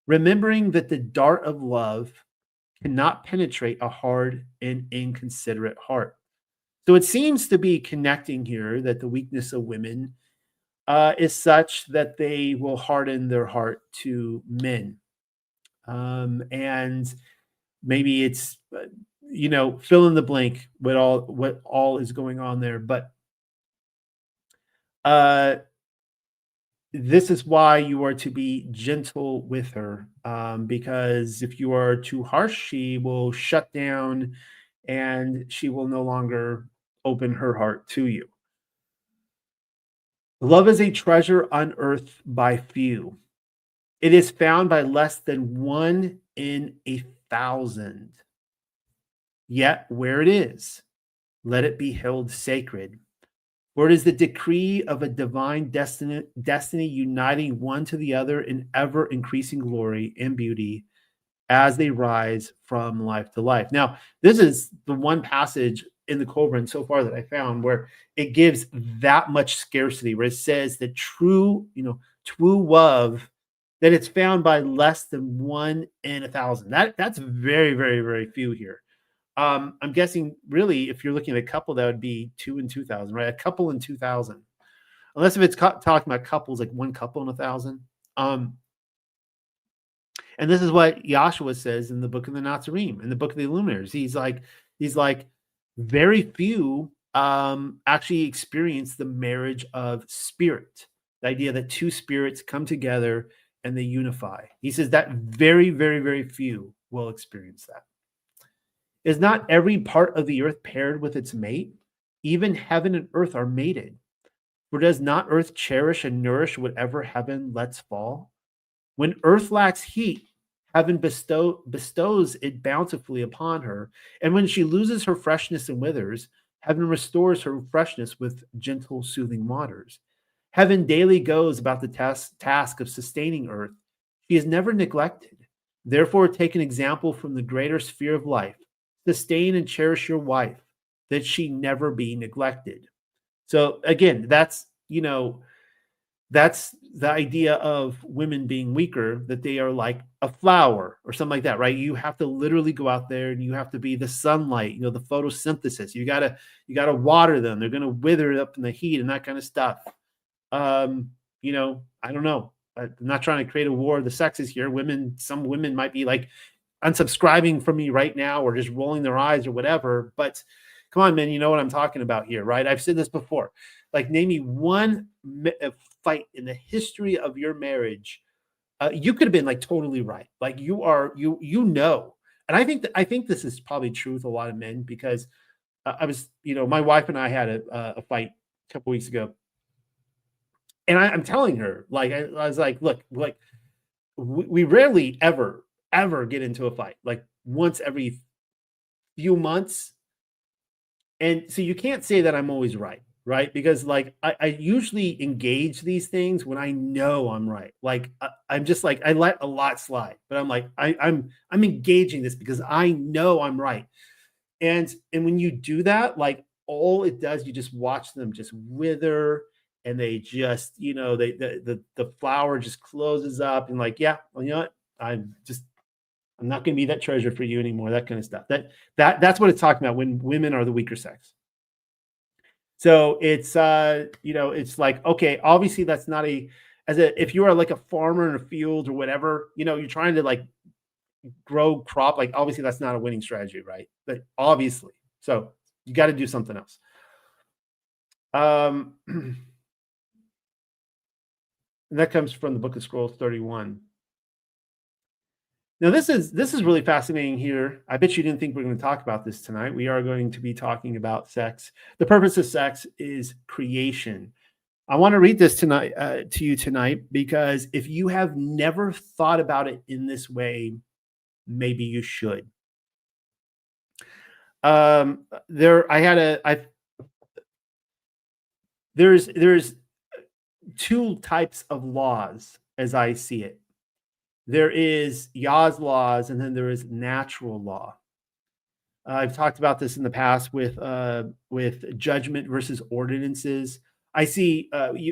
remembering that the dart of love cannot penetrate a hard and inconsiderate heart. So it seems to be connecting here that the weakness of women is such that they will harden their heart to men. And maybe it's, fill in the blank what all is going on there. But this is why you are to be gentle with her, because if you are too harsh, she will shut down and she will no longer open her heart to you. Love is a treasure unearthed by few. It is found by less than 1 in 1,000. Yet where it is, let it be held sacred. For it is the decree of a divine destiny uniting one to the other in ever increasing glory and beauty as they rise from life to life. Now, this is the one passage in the Koran so far that I found where it gives that much scarcity, where it says that true love, that it's found by less than 1 in 1,000. That's very, very, very few here. I'm guessing really, if you're looking at a couple, that would be 2 in 2,000, right? A couple in 2,000, unless if it's talking about couples, like one couple in 1,000. And this is what Joshua says in the book of the Nazarene, in the book of the Illuminators. He's like, very few actually experience the marriage of spirit, the idea that two spirits come together and they unify. He says that very, very, very few will experience that. Is not every part of the earth paired with its mate? Even heaven and earth are mated. For does not earth cherish and nourish whatever heaven lets fall? When earth lacks heat, heaven bestows it bountifully upon her. And when she loses her freshness and withers, heaven restores her freshness with gentle, soothing waters. Heaven daily goes about the task of sustaining earth. She is never neglected. Therefore, take an example from the greater sphere of life. Sustain and cherish your wife, that she never be neglected. So again, that's the idea of women being weaker, that they are like a flower or something like that, right? You have to literally go out there and you have to be the sunlight, the photosynthesis. You gotta water them. They're gonna wither up in the heat and that kind of stuff. I don't know. I'm not trying to create a war of the sexes here. Some women might be like unsubscribing from me right now or just rolling their eyes or whatever. But come on, man, you know what I'm talking about here, right? I've said this before. Like, name me one fight in the history of your marriage. You could have been like totally right. Like and I think this is probably true with a lot of men, because I was, my wife and I had a fight a couple weeks ago, and I'm telling her, like, I was like, look, like we rarely ever get into a fight, like once every few months. And so you can't say that I'm always right, because like I usually engage these things when I know I'm right. Like I'm just like, I let a lot slide, but I'm like, I'm engaging this because I know I'm right. And when you do that, like all it does, you just watch them just wither, and they just, the flower just closes up, and like, yeah, well, you know what? I'm not going to be that treasure for you anymore. That kind of stuff. That's what it's talking about when women are the weaker sex. So it's it's like, okay, obviously that's not if you are like a farmer in a field or whatever, you're trying to like grow crop, like obviously that's not a winning strategy, right? But obviously, so you got to do something else. And that comes from the Book of Scrolls 31. Now, this is really fascinating here. I bet you didn't think we are going to talk about this tonight. We are going to be talking about sex. The purpose of sex is creation. I want to read this tonight to you tonight, because if you have never thought about it in this way, maybe you should. There's two types of laws as I see it. There is Yah's laws, and then there is natural law. I've talked about this in the past with judgment versus ordinances. I see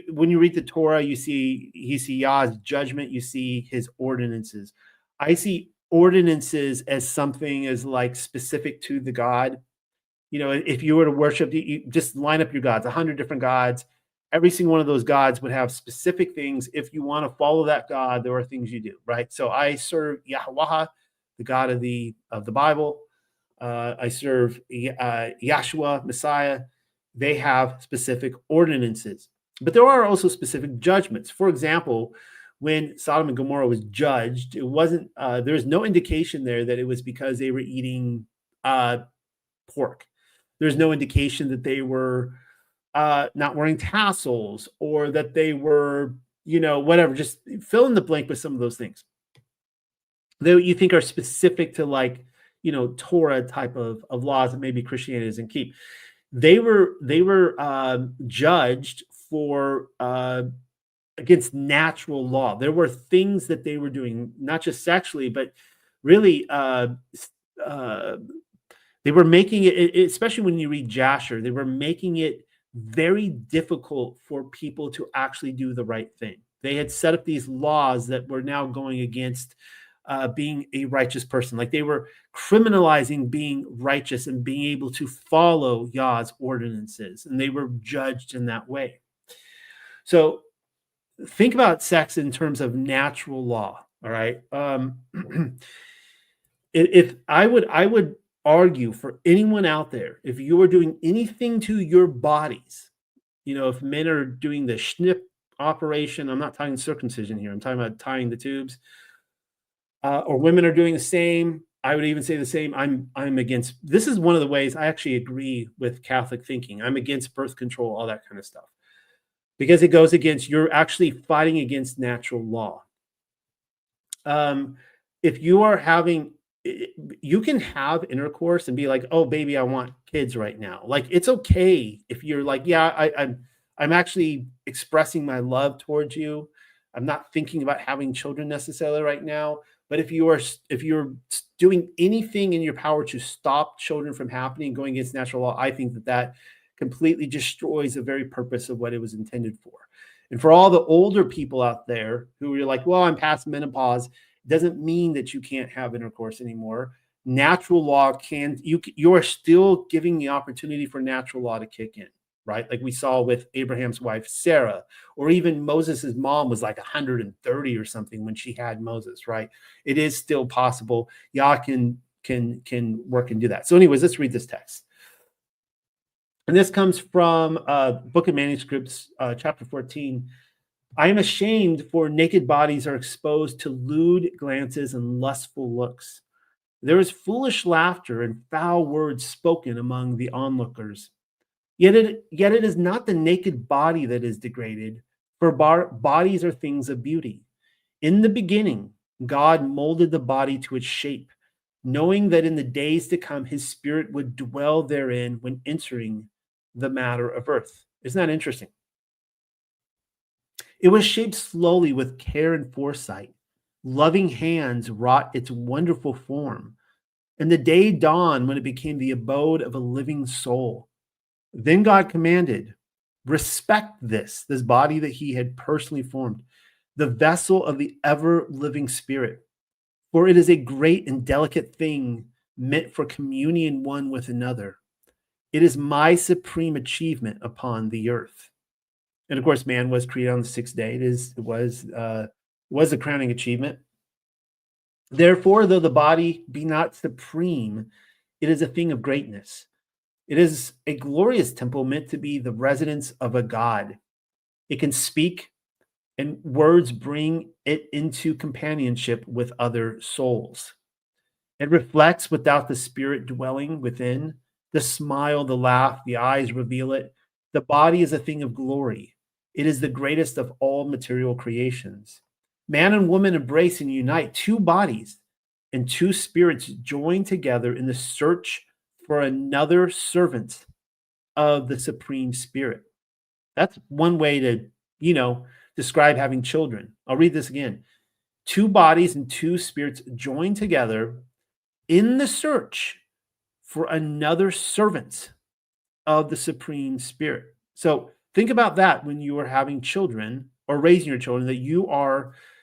when you read the Torah, you see Yah's judgment, you see his ordinances. I see ordinances as something as like specific to the God. If you were to worship, you just line up your gods, 100 different gods. Every single one of those gods would have specific things. If you want to follow that God, there are things you do, right? So I serve Yahweh, the God of the Bible. I serve Yahshua, Messiah. They have specific ordinances, but there are also specific judgments. For example, when Sodom and Gomorrah was judged, it wasn't. There was no indication there that it was because they were eating pork. There's no indication that they were not wearing tassels, or that they were, whatever, just fill in the blank with some of those things that you think are specific to, like, Torah type of laws that maybe Christianity doesn't keep. They were judged for against natural law. There were things that they were doing, not just sexually, but really they were making it, especially when you read Jasher, they were making it very difficult for people to actually do the right thing. They had set up these laws that were now going against being a righteous person. Like, they were criminalizing being righteous and being able to follow Yah's ordinances, and they were judged in that way. So think about sex in terms of natural law. All right. If I would argue for anyone out there, if you are doing anything to your bodies, if men are doing the snip operation, I'm not talking circumcision here, I'm talking about tying the tubes, or women are doing the same, I would even say the same. I'm against. This is one of the ways I actually agree with Catholic thinking. I'm against birth control, all that kind of stuff, because it goes against, you're actually fighting against natural law. If you are having, you can have intercourse and be like, oh baby, I want kids right now. Like, it's okay if you're like, yeah, I'm actually expressing my love towards you. I'm not thinking about having children necessarily right now. But if you're doing anything in your power to stop children from happening, going against natural law, I think that completely destroys the very purpose of what it was intended for. And for all the older people out there who are like, well, I'm past menopause, it doesn't mean that you can't have intercourse anymore. Natural law you are still giving the opportunity for natural law to kick in, right? Like we saw with Abraham's wife, Sarah, or even Moses' mom was like 130 or something when she had Moses, right? It is still possible. Yah can work and do that. So anyways, let's read this text. And this comes from Book of Manuscripts, chapter 14. I am ashamed, for naked bodies are exposed to lewd glances and lustful looks. There is foolish laughter and foul words spoken among the onlookers. Yet it is not the naked body that is degraded, for bodies are things of beauty. In the beginning, God molded the body to its shape, knowing that in the days to come, his spirit would dwell therein when entering the matter of earth. Isn't that interesting? It was shaped slowly with care and foresight. Loving hands wrought its wonderful form. And the day dawned when it became the abode of a living soul. Then God commanded, respect this body that he had personally formed, the vessel of the ever-living spirit. For it is a great and delicate thing meant for communion one with another. It is my supreme achievement upon the earth. And of course, man was created on the sixth day. It was a crowning achievement. Therefore, though the body be not supreme, it is a thing of greatness. It is a glorious temple meant to be the residence of a God. It can speak, and words bring it into companionship with other souls. It reflects without the spirit dwelling within. The smile, the laugh, the eyes reveal it. The body is a thing of glory. It is the greatest of all material creations. Man and woman embrace and unite, two bodies and two spirits join together in the search for another servant of the Supreme Spirit. That's one way to, describe having children. I'll read this again. Two bodies and two spirits join together in the search for another servant of the Supreme Spirit. So think about that when you are having children or raising your children, that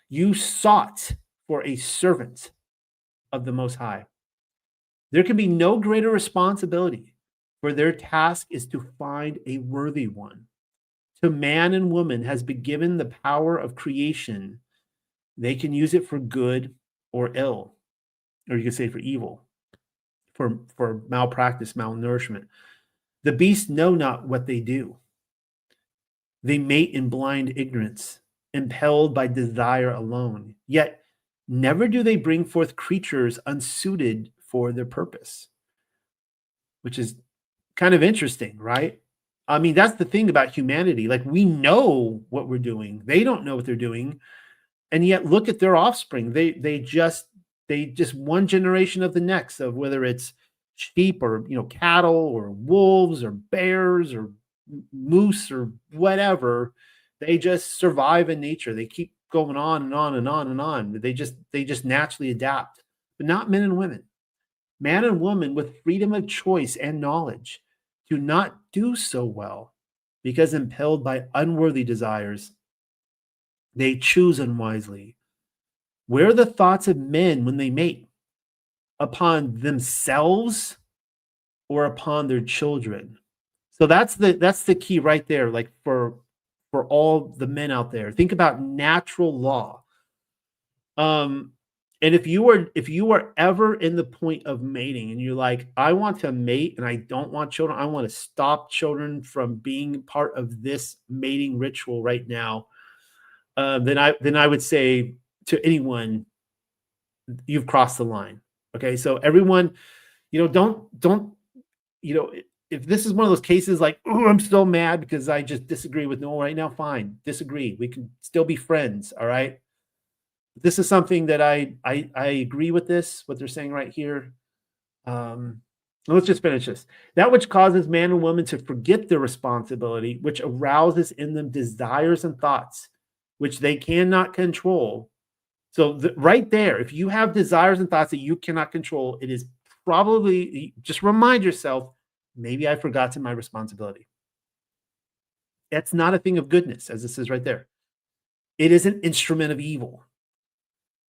you sought for a servant of the Most High. There can be no greater responsibility, for their task is to find a worthy one. To man and woman has been given the power of creation. They can use it for good or ill, or you can say for evil, for malpractice, malnourishment. The beasts know not what they do. They mate in blind ignorance, impelled by desire alone. Yet never do they bring forth creatures unsuited for their purpose, which is kind of interesting, right? I mean, that's the thing about humanity. Like, we know what we're doing. They don't know what they're doing. And yet look at their offspring. They just one generation of the next, of whether it's sheep or cattle or wolves or bears or moose or whatever, they just survive in nature. They keep going on and on and on and on. They just naturally adapt. But not men and women. Man and woman with freedom of choice and knowledge do not do so well because impelled by unworthy desires, they choose unwisely. Where are the thoughts of men when they mate? Upon themselves or upon their children? So that's the key right there. Like, for all the men out there, think about natural law. And if you are ever in the point of mating and you're like, I want to mate and I don't want children, I want to stop children from being part of this mating ritual right now, then I would say to anyone, you've crossed the line. Okay, so everyone, don't if this is one of those cases like, oh, I'm still mad because I just disagree with Noel right now, fine, disagree. We can still be friends, all right? This is something that I agree with what they're saying right here. Let's just finish this. That which causes man and woman to forget their responsibility, which arouses in them desires and thoughts, which they cannot control. So right there, if you have desires and thoughts that you cannot control, it is probably, just remind yourself, maybe I forgot my responsibility. That's not a thing of goodness, as it says right there. It is an instrument of evil.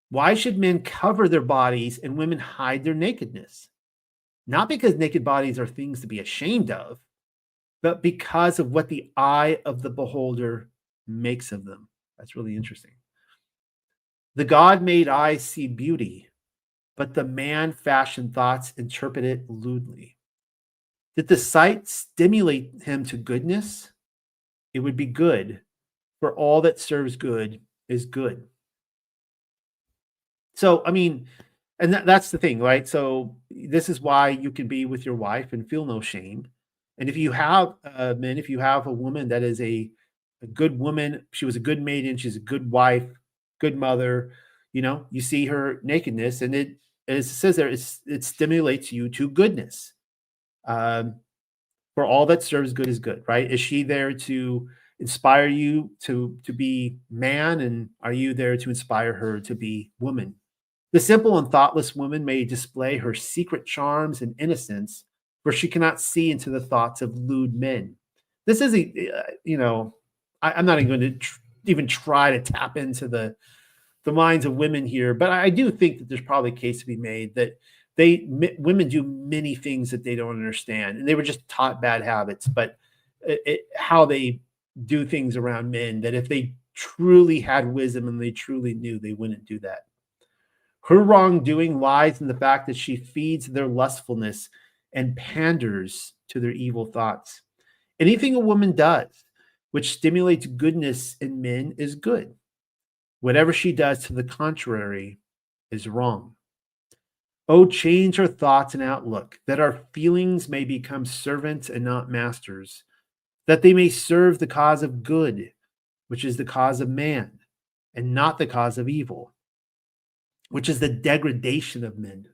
Why should men cover their bodies and women hide their nakedness? Not because naked bodies are things to be ashamed of, but because of what the eye of the beholder makes of them. That's really interesting. The God-made eyes see beauty, but the man-fashioned thoughts interpret it lewdly. Did the sight stimulate him to goodness? It would be good, for all that serves good is good. So, I mean, and that's the thing, right? So this is why you can be with your wife and feel no shame. And if you have men, if you have a woman that is a good woman, she was a good maiden, she's a good wife, good mother, you see her nakedness, and as it says there, it stimulates you to goodness. For all that serves good is good, right? Is she there to inspire you to be man, and are you there to inspire her to be woman? The simple and thoughtless woman may display her secret charms and innocence, for she cannot see into the thoughts of lewd men. This is I'm not even going to even try to tap into the minds of women here, but I do think that there's probably a case to be made that women do many things that they don't understand, and they were just taught bad habits. But how they do things around men, that if they truly had wisdom and they truly knew, they wouldn't do that. Her wrongdoing lies in the fact that she feeds their lustfulness and panders to their evil thoughts. Anything a woman does which stimulates goodness in men is good. Whatever she does to the contrary is wrong. Oh, change her thoughts and outlook, that our feelings may become servants and not masters, that they may serve the cause of good, which is the cause of man, and not the cause of evil, which is the degradation of men.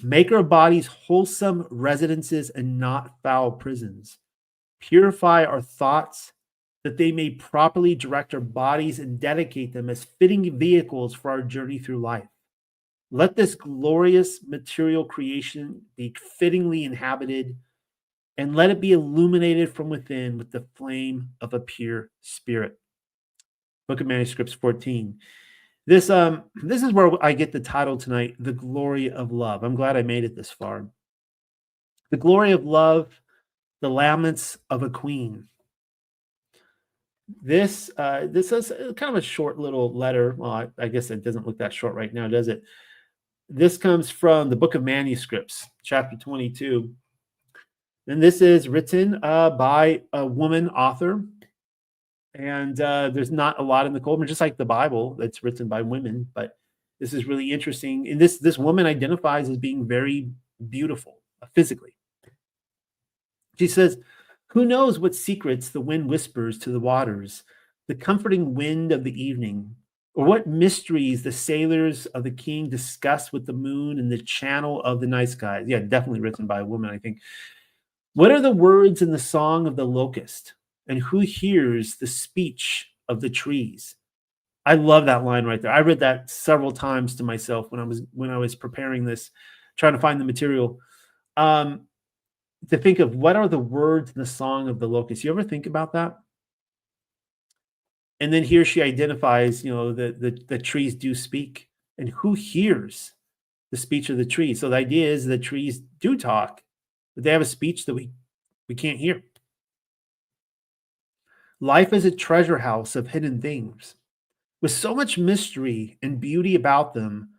Make our bodies wholesome residences and not foul prisons. Purify our thoughts, that they may properly direct our bodies and dedicate them as fitting vehicles for our journey through life. Let this glorious material creation be fittingly inhabited, and let it be illuminated from within with the flame of a pure spirit. Book of Manuscripts 14. This is where I get the title tonight, The Glory of Love. I'm glad I made it this far. The glory of love, the laments of a queen. This is kind of a short little letter. Well, I guess it doesn't look that short right now, does it? This comes from the Book of Manuscripts, chapter 22. And this is written by a woman author. And there's not a lot in the Coleman, just like the Bible that's written by women. But this is really interesting. And this woman identifies as being very beautiful physically. She says, Who knows what secrets the wind whispers to the waters, the comforting wind of the evening, or what mysteries the sailors of the king discuss with the moon in the channel of the night skies? Yeah, definitely written by a woman, I think. What are the words in the song of the locust? And who hears the speech of the trees? I love that line right there. I read that several times to myself when I was preparing this, trying to find the material. Um, to think of what are the words in the song of the locust. You ever think about that? And then here she identifies, the trees do speak, and who hears the speech of the trees. So the idea is the trees do talk, but they have a speech that we can't hear. Life is a treasure house of hidden things. With so much mystery and beauty about them,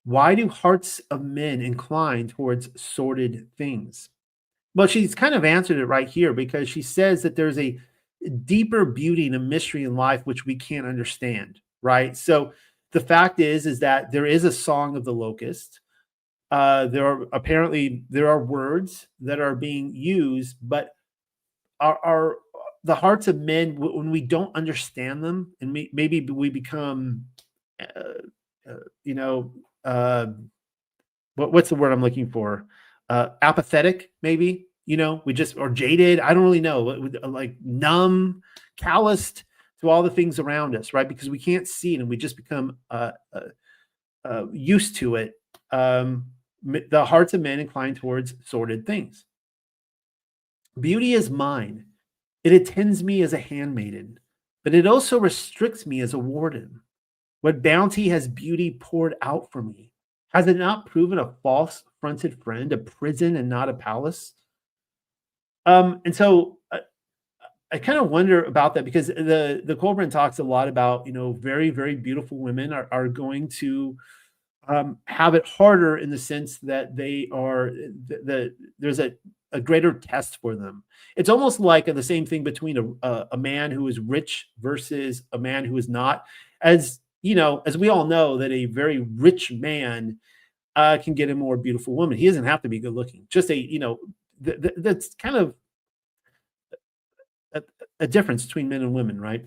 why do hearts of men incline towards sordid things? Well, she's kind of answered it right here because she says that there's a deeper beauty and a mystery in life which we can't understand, right? So the fact is that there is a song of the locust. There are words that are being used, but are the hearts of men when we don't understand them, and maybe we become, uh, uh, you know, uh, what's the word I'm looking for? Apathetic, maybe, we just, or jaded. I don't really know, like numb, calloused to all the things around us, right? Because we can't see it and we just become used to it. The hearts of men incline towards sordid things. Beauty is mine. It attends me as a handmaiden, but it also restricts me as a warden. What bounty has beauty poured out for me? Has it not proven a false fronted friend, a prison and not a palace? And so I kind of wonder about that because the Colburn talks a lot about, very, very beautiful women are going to have it harder in the sense that they are there's a greater test for them. It's almost like the same thing between a man who is rich versus a man who is not. As we all know, that a very rich man can get a more beautiful woman. He doesn't have to be good looking. Just that's kind of a difference between men and women, right?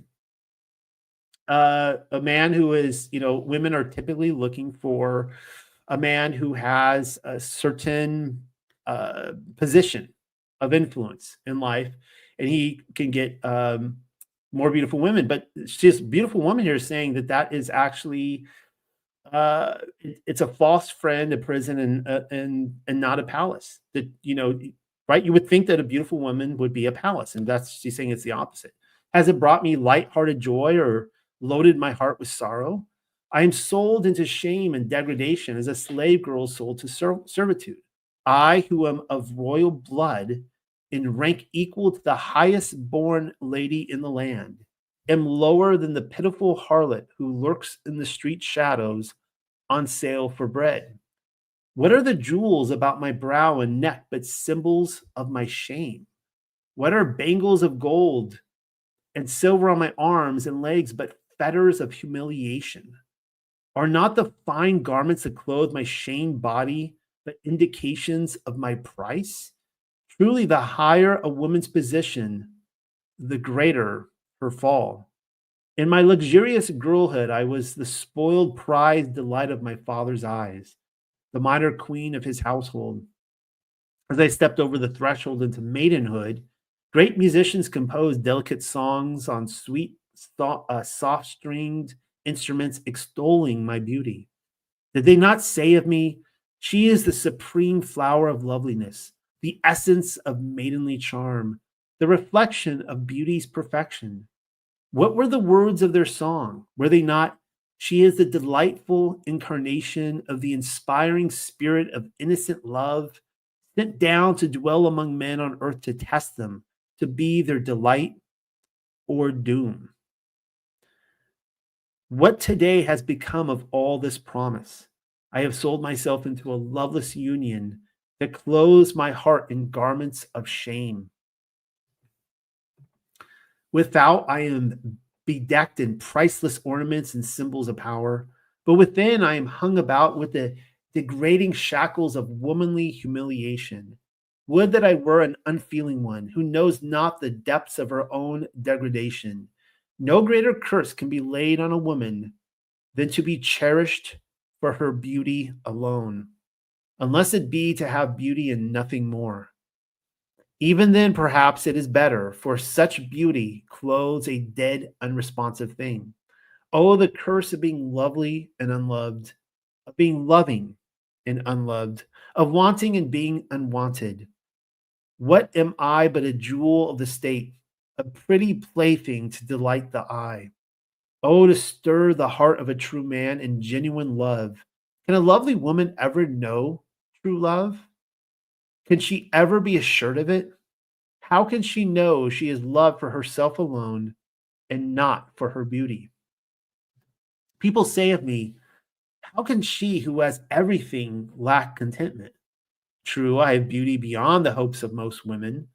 A man who is, women are typically looking for a man who has a certain position of influence in life, and he can get more beautiful women. But this beautiful woman here is saying that is actually it's a false friend, a prison, and not a palace. That right? You would think that a beautiful woman would be a palace, and she's saying it's the opposite. Has it brought me light-hearted joy or loaded my heart with sorrow? I am sold into shame and degradation as a slave girl sold to servitude. I, who am of royal blood, in rank equal to the highest born lady in the land, am lower than the pitiful harlot who lurks in the street shadows on sale for bread. What are the jewels about my brow and neck but symbols of my shame? What are bangles of gold and silver on my arms and legs but fetters of humiliation? Are not the fine garments that clothe my shamed body but indications of my price? Truly, the higher a woman's position, the greater her fall. In my luxurious girlhood, I was the spoiled prized delight of my father's eyes, the minor queen of his household. As I stepped over the threshold into maidenhood, great musicians composed delicate songs on sweet, soft stringed instruments extolling my beauty. Did they not say of me, she is the supreme flower of loveliness, the essence of maidenly charm, the reflection of beauty's perfection? What were the words of their song? Were they not, she is the delightful incarnation of the inspiring spirit of innocent love, sent down to dwell among men on earth to test them, to be their delight or doom? What today has become of all this promise? I have sold myself into a loveless union that clothes my heart in garments of shame. Without, I am bedecked in priceless ornaments and symbols of power, but within, I am hung about with the degrading shackles of womanly humiliation. Would that I were an unfeeling one who knows not the depths of her own degradation. No greater curse can be laid on a woman than to be cherished for her beauty alone, unless it be to have beauty and nothing more. Even then, perhaps it is better, for such beauty clothes a dead, unresponsive thing. Oh, the curse of being lovely and unloved, of being loving and unloved, of wanting and being unwanted. What am I but a jewel of the state, a pretty plaything to delight the eye? Oh, to stir the heart of a true man in genuine love. Can a lovely woman ever know true love? Can she ever be assured of it? How can she know she is loved for herself alone and not for her beauty? People say of me, how can she who has everything lack contentment? True, I have beauty beyond the hopes of most women,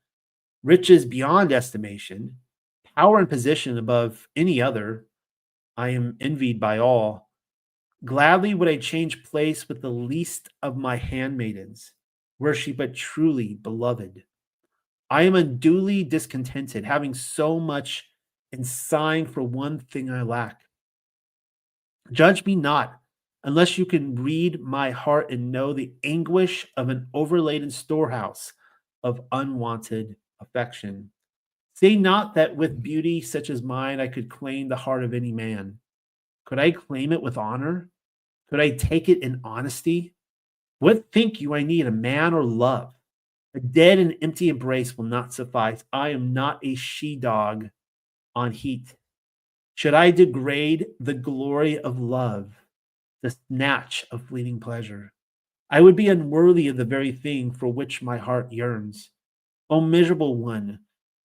riches beyond estimation, power and position above any other. I am envied by all. Gladly would I change place with the least of my handmaidens, were she but truly beloved. I am unduly discontented, having so much and sighing for one thing I lack. Judge me not, unless you can read my heart and know the anguish of an overladen storehouse of unwanted affection. Say not that with beauty such as mine I could claim the heart of any man. Could I claim it with honor? Could I take it in honesty? What think you I need, a man or love? A dead and empty embrace will not suffice. I am not a she-dog on heat. Should I degrade the glory of love, the snatch of fleeting pleasure? I would be unworthy of the very thing for which my heart yearns. O miserable one,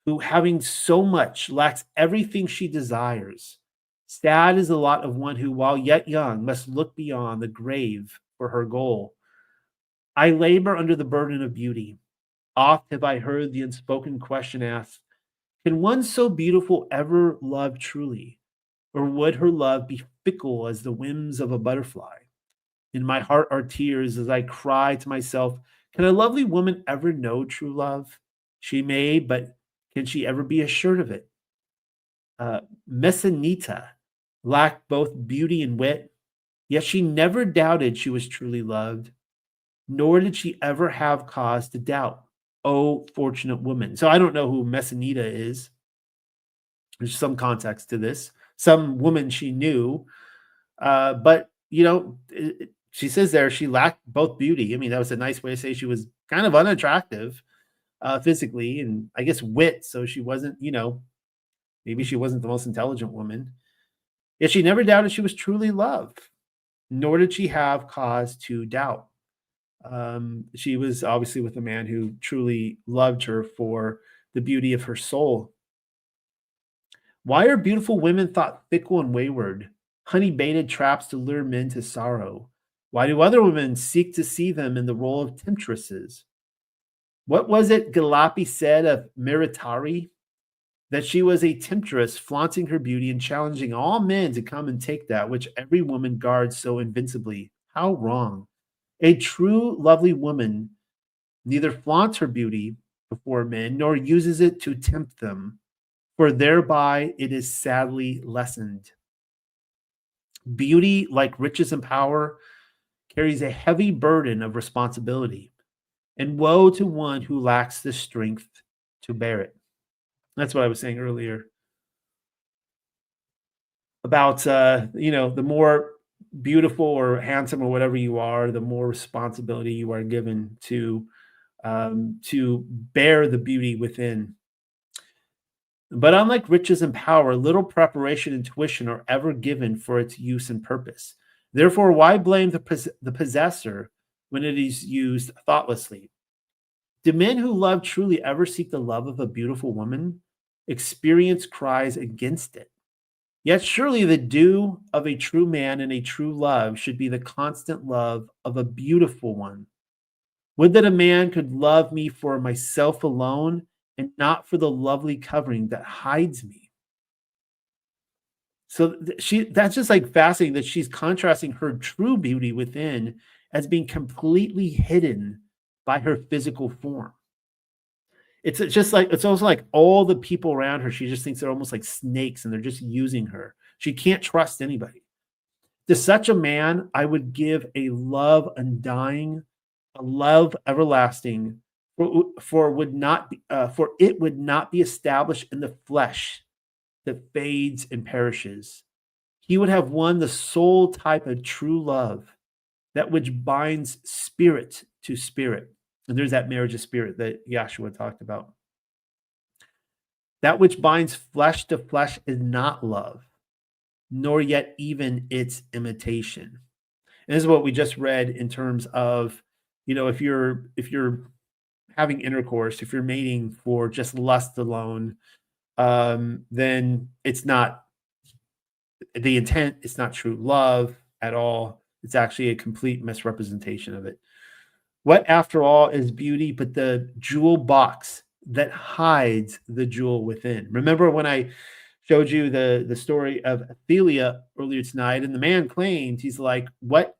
who having so much lacks everything she desires. Sad is the lot of one who, while yet young, must look beyond the grave for her goal. I labor under the burden of beauty. Oft have I heard the unspoken question asked, can one so beautiful ever love truly? Or would her love be fickle as the whims of a butterfly? In my heart are tears as I cry to myself, can a lovely woman ever know true love? She may, but can she ever be assured of it? Messinita lacked both beauty and wit, yet she never doubted she was truly loved, nor did she ever have cause to doubt. Oh, fortunate woman. So I don't know who Messinita is. There's some context to this. Some woman she knew, but she says there she lacked both beauty. I mean, that was a nice way to say she was kind of unattractive physically, and I guess wit. So she wasn't, maybe she wasn't the most intelligent woman. Yet she never doubted she was truly loved, nor did she have cause to doubt. She was obviously with a man who truly loved her for the beauty of her soul. Why are beautiful women thought fickle and wayward, honey-baited traps to lure men to sorrow? Why do other women seek to see them in the role of temptresses? What was it Galapi said of Meritari? That she was a temptress, flaunting her beauty and challenging all men to come and take that which every woman guards so invincibly. How wrong. A true, lovely woman neither flaunts her beauty before men, nor uses it to tempt them, for thereby it is sadly lessened. Beauty, like riches and power, carries a heavy burden of responsibility, and woe to one who lacks the strength to bear it. That's what I was saying earlier about, the more beautiful or handsome or whatever you are, the more responsibility you are given to bear the beauty within. But unlike riches and power, little preparation and tuition are ever given for its use and purpose. Therefore, why blame the possessor when it is used thoughtlessly? Do men who love truly ever seek the love of a beautiful woman? Experience cries against it. Yet surely the due of a true man and a true love should be the constant love of a beautiful one. Would that a man could love me for myself alone and not for the lovely covering that hides me. So that's just like fascinating that she's contrasting her true beauty within as being completely hidden by her physical form. It's just like, it's almost like all the people around her, she just thinks they're almost like snakes and they're just using her. She can't trust anybody. To such a man, I would give a love undying, a love everlasting, for it would not be established in the flesh that fades and perishes. He would have won the sole type of true love, that which binds spirit to spirit. And there's that marriage of spirit that Yahshua talked about. That which binds flesh to flesh is not love, nor yet even its imitation. And this is what we just read in terms of, if you're having intercourse, if you're mating for just lust alone, then it's not the intent. It's not true love at all. It's actually a complete misrepresentation of it. What, after all, is beauty but the jewel box that hides the jewel within? Remember when I showed you the story of Athelia earlier tonight, and the man claimed, he's like, what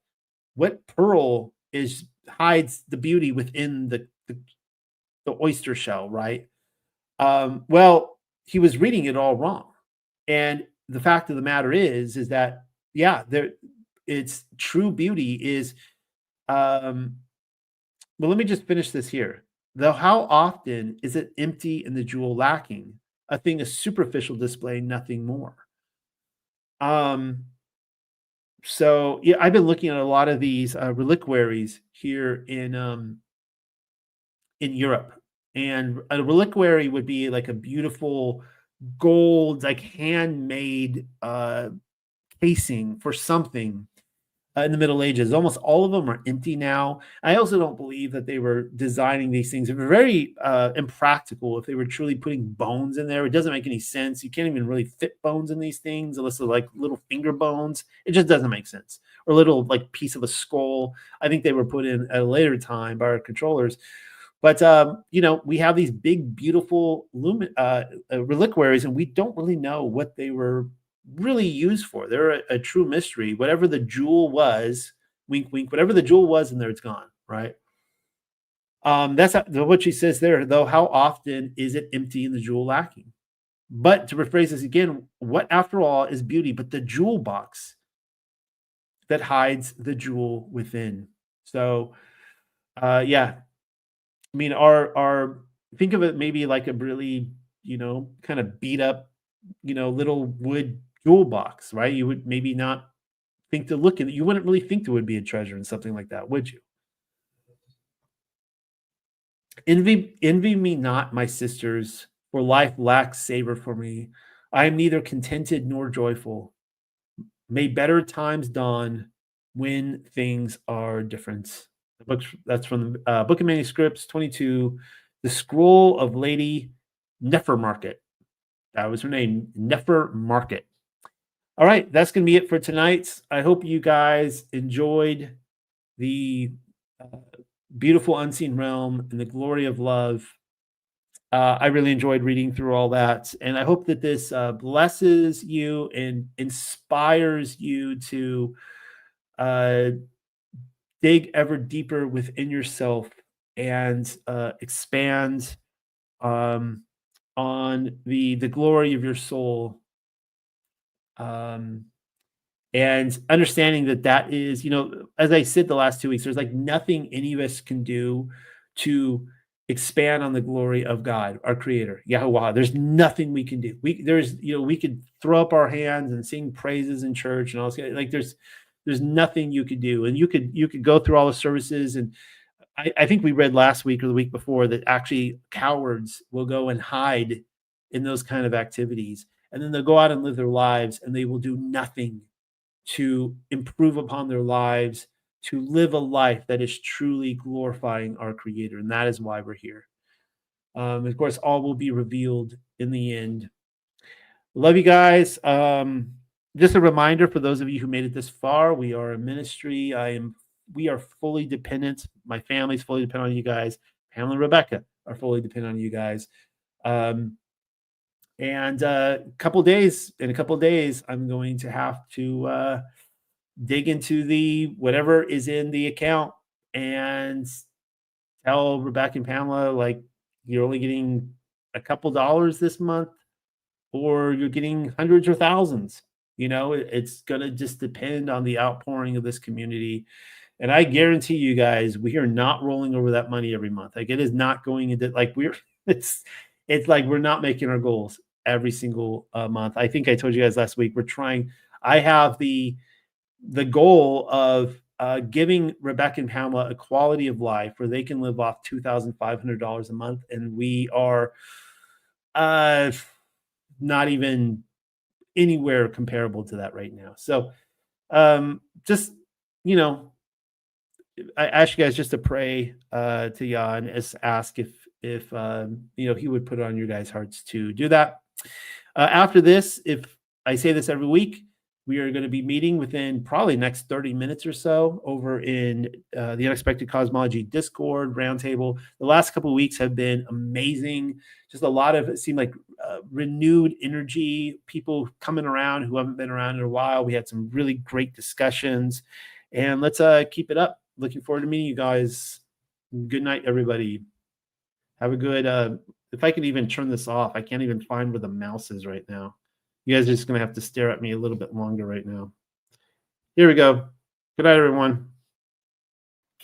pearl hides the beauty within the oyster shell, right? Well, he was reading it all wrong. And the fact of the matter is that, yeah, it's true beauty is, well, let me just finish this here. Though how often is it empty and the jewel lacking, a thing of superficial display, nothing more. So yeah, I've been looking at a lot of these reliquaries here in Europe, and a reliquary would be like a beautiful gold, like handmade casing for something in the Middle Ages. Almost all of them are empty now. I also don't believe that they were designing these things. They were very impractical if they were truly putting bones in there. It doesn't make any sense. You can't even really fit bones in these things unless they're like little finger bones. It just doesn't make sense. Or a little like piece of a skull. I think they were put in at a later time by our controllers. But we have these big, beautiful reliquaries, and we don't really know what they were really used for. They're a true mystery. Whatever the jewel was, wink, wink, whatever the jewel was in there, it's gone, right? That's what she says there, though. How often is it empty and the jewel lacking? But to rephrase this again, what, after all, is beauty but the jewel box that hides the jewel within? So, yeah. I mean, think of it maybe like a really, kind of beat up, little wood jewel box, right? You would maybe not think to look at it. You wouldn't really think there would be a treasure in something like that, would you? Envy me not, my sisters, for life lacks savor for me. I am neither contented nor joyful. May better times dawn when things are different. That's from the Book of Manuscripts 22, the Scroll of Lady Nefermarket. That was her name, Nefermarket. All right, that's going to be it for tonight. I hope you guys enjoyed the beautiful unseen realm and the glory of love. I really enjoyed reading through all that, and I hope that this blesses you and inspires you to dig ever deeper within yourself and expand on the glory of your soul, and understanding that is, as I said the last 2 weeks, there's like nothing any of us can do to expand on the glory of God, our Creator, Yahuwah. There's nothing we can do. We could throw up our hands and sing praises in church and all this. Like there's nothing you could do, and you could go through all the services. And I think we read last week or the week before that actually cowards will go and hide in those kind of activities, and then they'll go out and live their lives, and they will do nothing to improve upon their lives, to live a life that is truly glorifying our Creator. And that is why we're here. Of course, all will be revealed in the end. Love you guys. Just a reminder for those of you who made it this far, we are a ministry. We are fully dependent. My family's fully dependent on you guys. Pamela and Rebecca are fully dependent on you guys. And in a couple of days, I'm going to have to dig into the whatever is in the account and tell Rebecca and Pamela, like, you're only getting a couple dollars this month, or you're getting hundreds or thousands. It's going to just depend on the outpouring of this community. And I guarantee you guys, we are not rolling over that money every month. Like, it is not going into, like, it's like we're not making our goals every single month. I think I told you guys last week, I have the goal of giving Rebecca and Pamela a quality of life where they can live off $2,500 a month. And we are not even anywhere comparable to that right now. So just, I ask you guys just to pray to Yah and ask if he would put it on your guys' hearts to do that. After this, if I say this every week, we are going to be meeting within probably next 30 minutes or so over in the Unexpected Cosmology Discord roundtable. The last couple of weeks have been amazing. Just a lot of, it seemed like renewed energy, people coming around who haven't been around in a while. We had some really great discussions, and let's keep it up. Looking forward to meeting you guys. Good night, everybody. Have a good, if I could even turn this off, I can't even find where the mouse is right now. You guys are just going to have to stare at me a little bit longer right now. Here we go. Good night, everyone.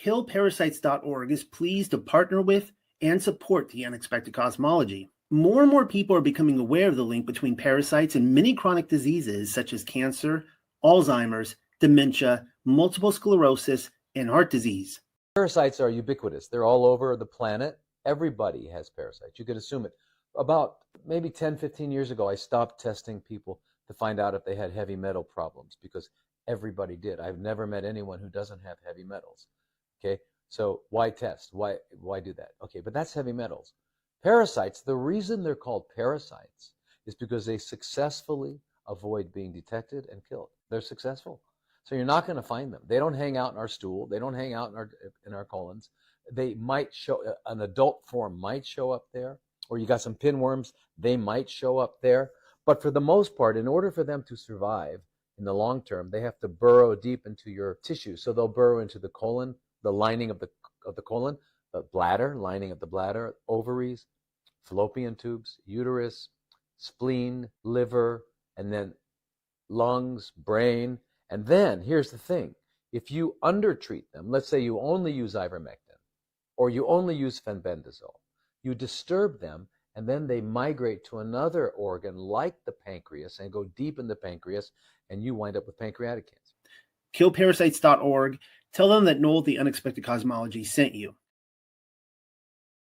KillParasites.org is pleased to partner with and support the Unexpected Cosmology. More and more people are becoming aware of the link between parasites and many chronic diseases such as cancer, Alzheimer's, dementia, multiple sclerosis, and heart disease. Parasites are ubiquitous. They're all over the planet. Everybody has parasites. You could assume it. About maybe 10, 15 years ago, I stopped testing people to find out if they had heavy metal problems because everybody did. I've never met anyone who doesn't have heavy metals. Okay, so why test? Why do that? Okay, but that's heavy metals. Parasites, the reason they're called parasites is because they successfully avoid being detected and killed. They're successful. So you're not going to find them. They don't hang out in our stool. They don't hang out in our colons. They might show, an adult form might show up there, or you got some pinworms, they might show up there. But for the most part, in order for them to survive in the long term, they have to burrow deep into your tissue. So they'll burrow into the colon, the lining of the colon, the bladder, lining of the bladder, ovaries, fallopian tubes, uterus, spleen, liver, and then lungs, brain. And then here's the thing. If you undertreat them, let's say you only use ivermectin or you only use fenbendazole, you disturb them, and then they migrate to another organ like the pancreas and go deep in the pancreas, and you wind up with pancreatic cancer. KillParasites.org. Tell them that Noel the Unexpected Cosmology sent you.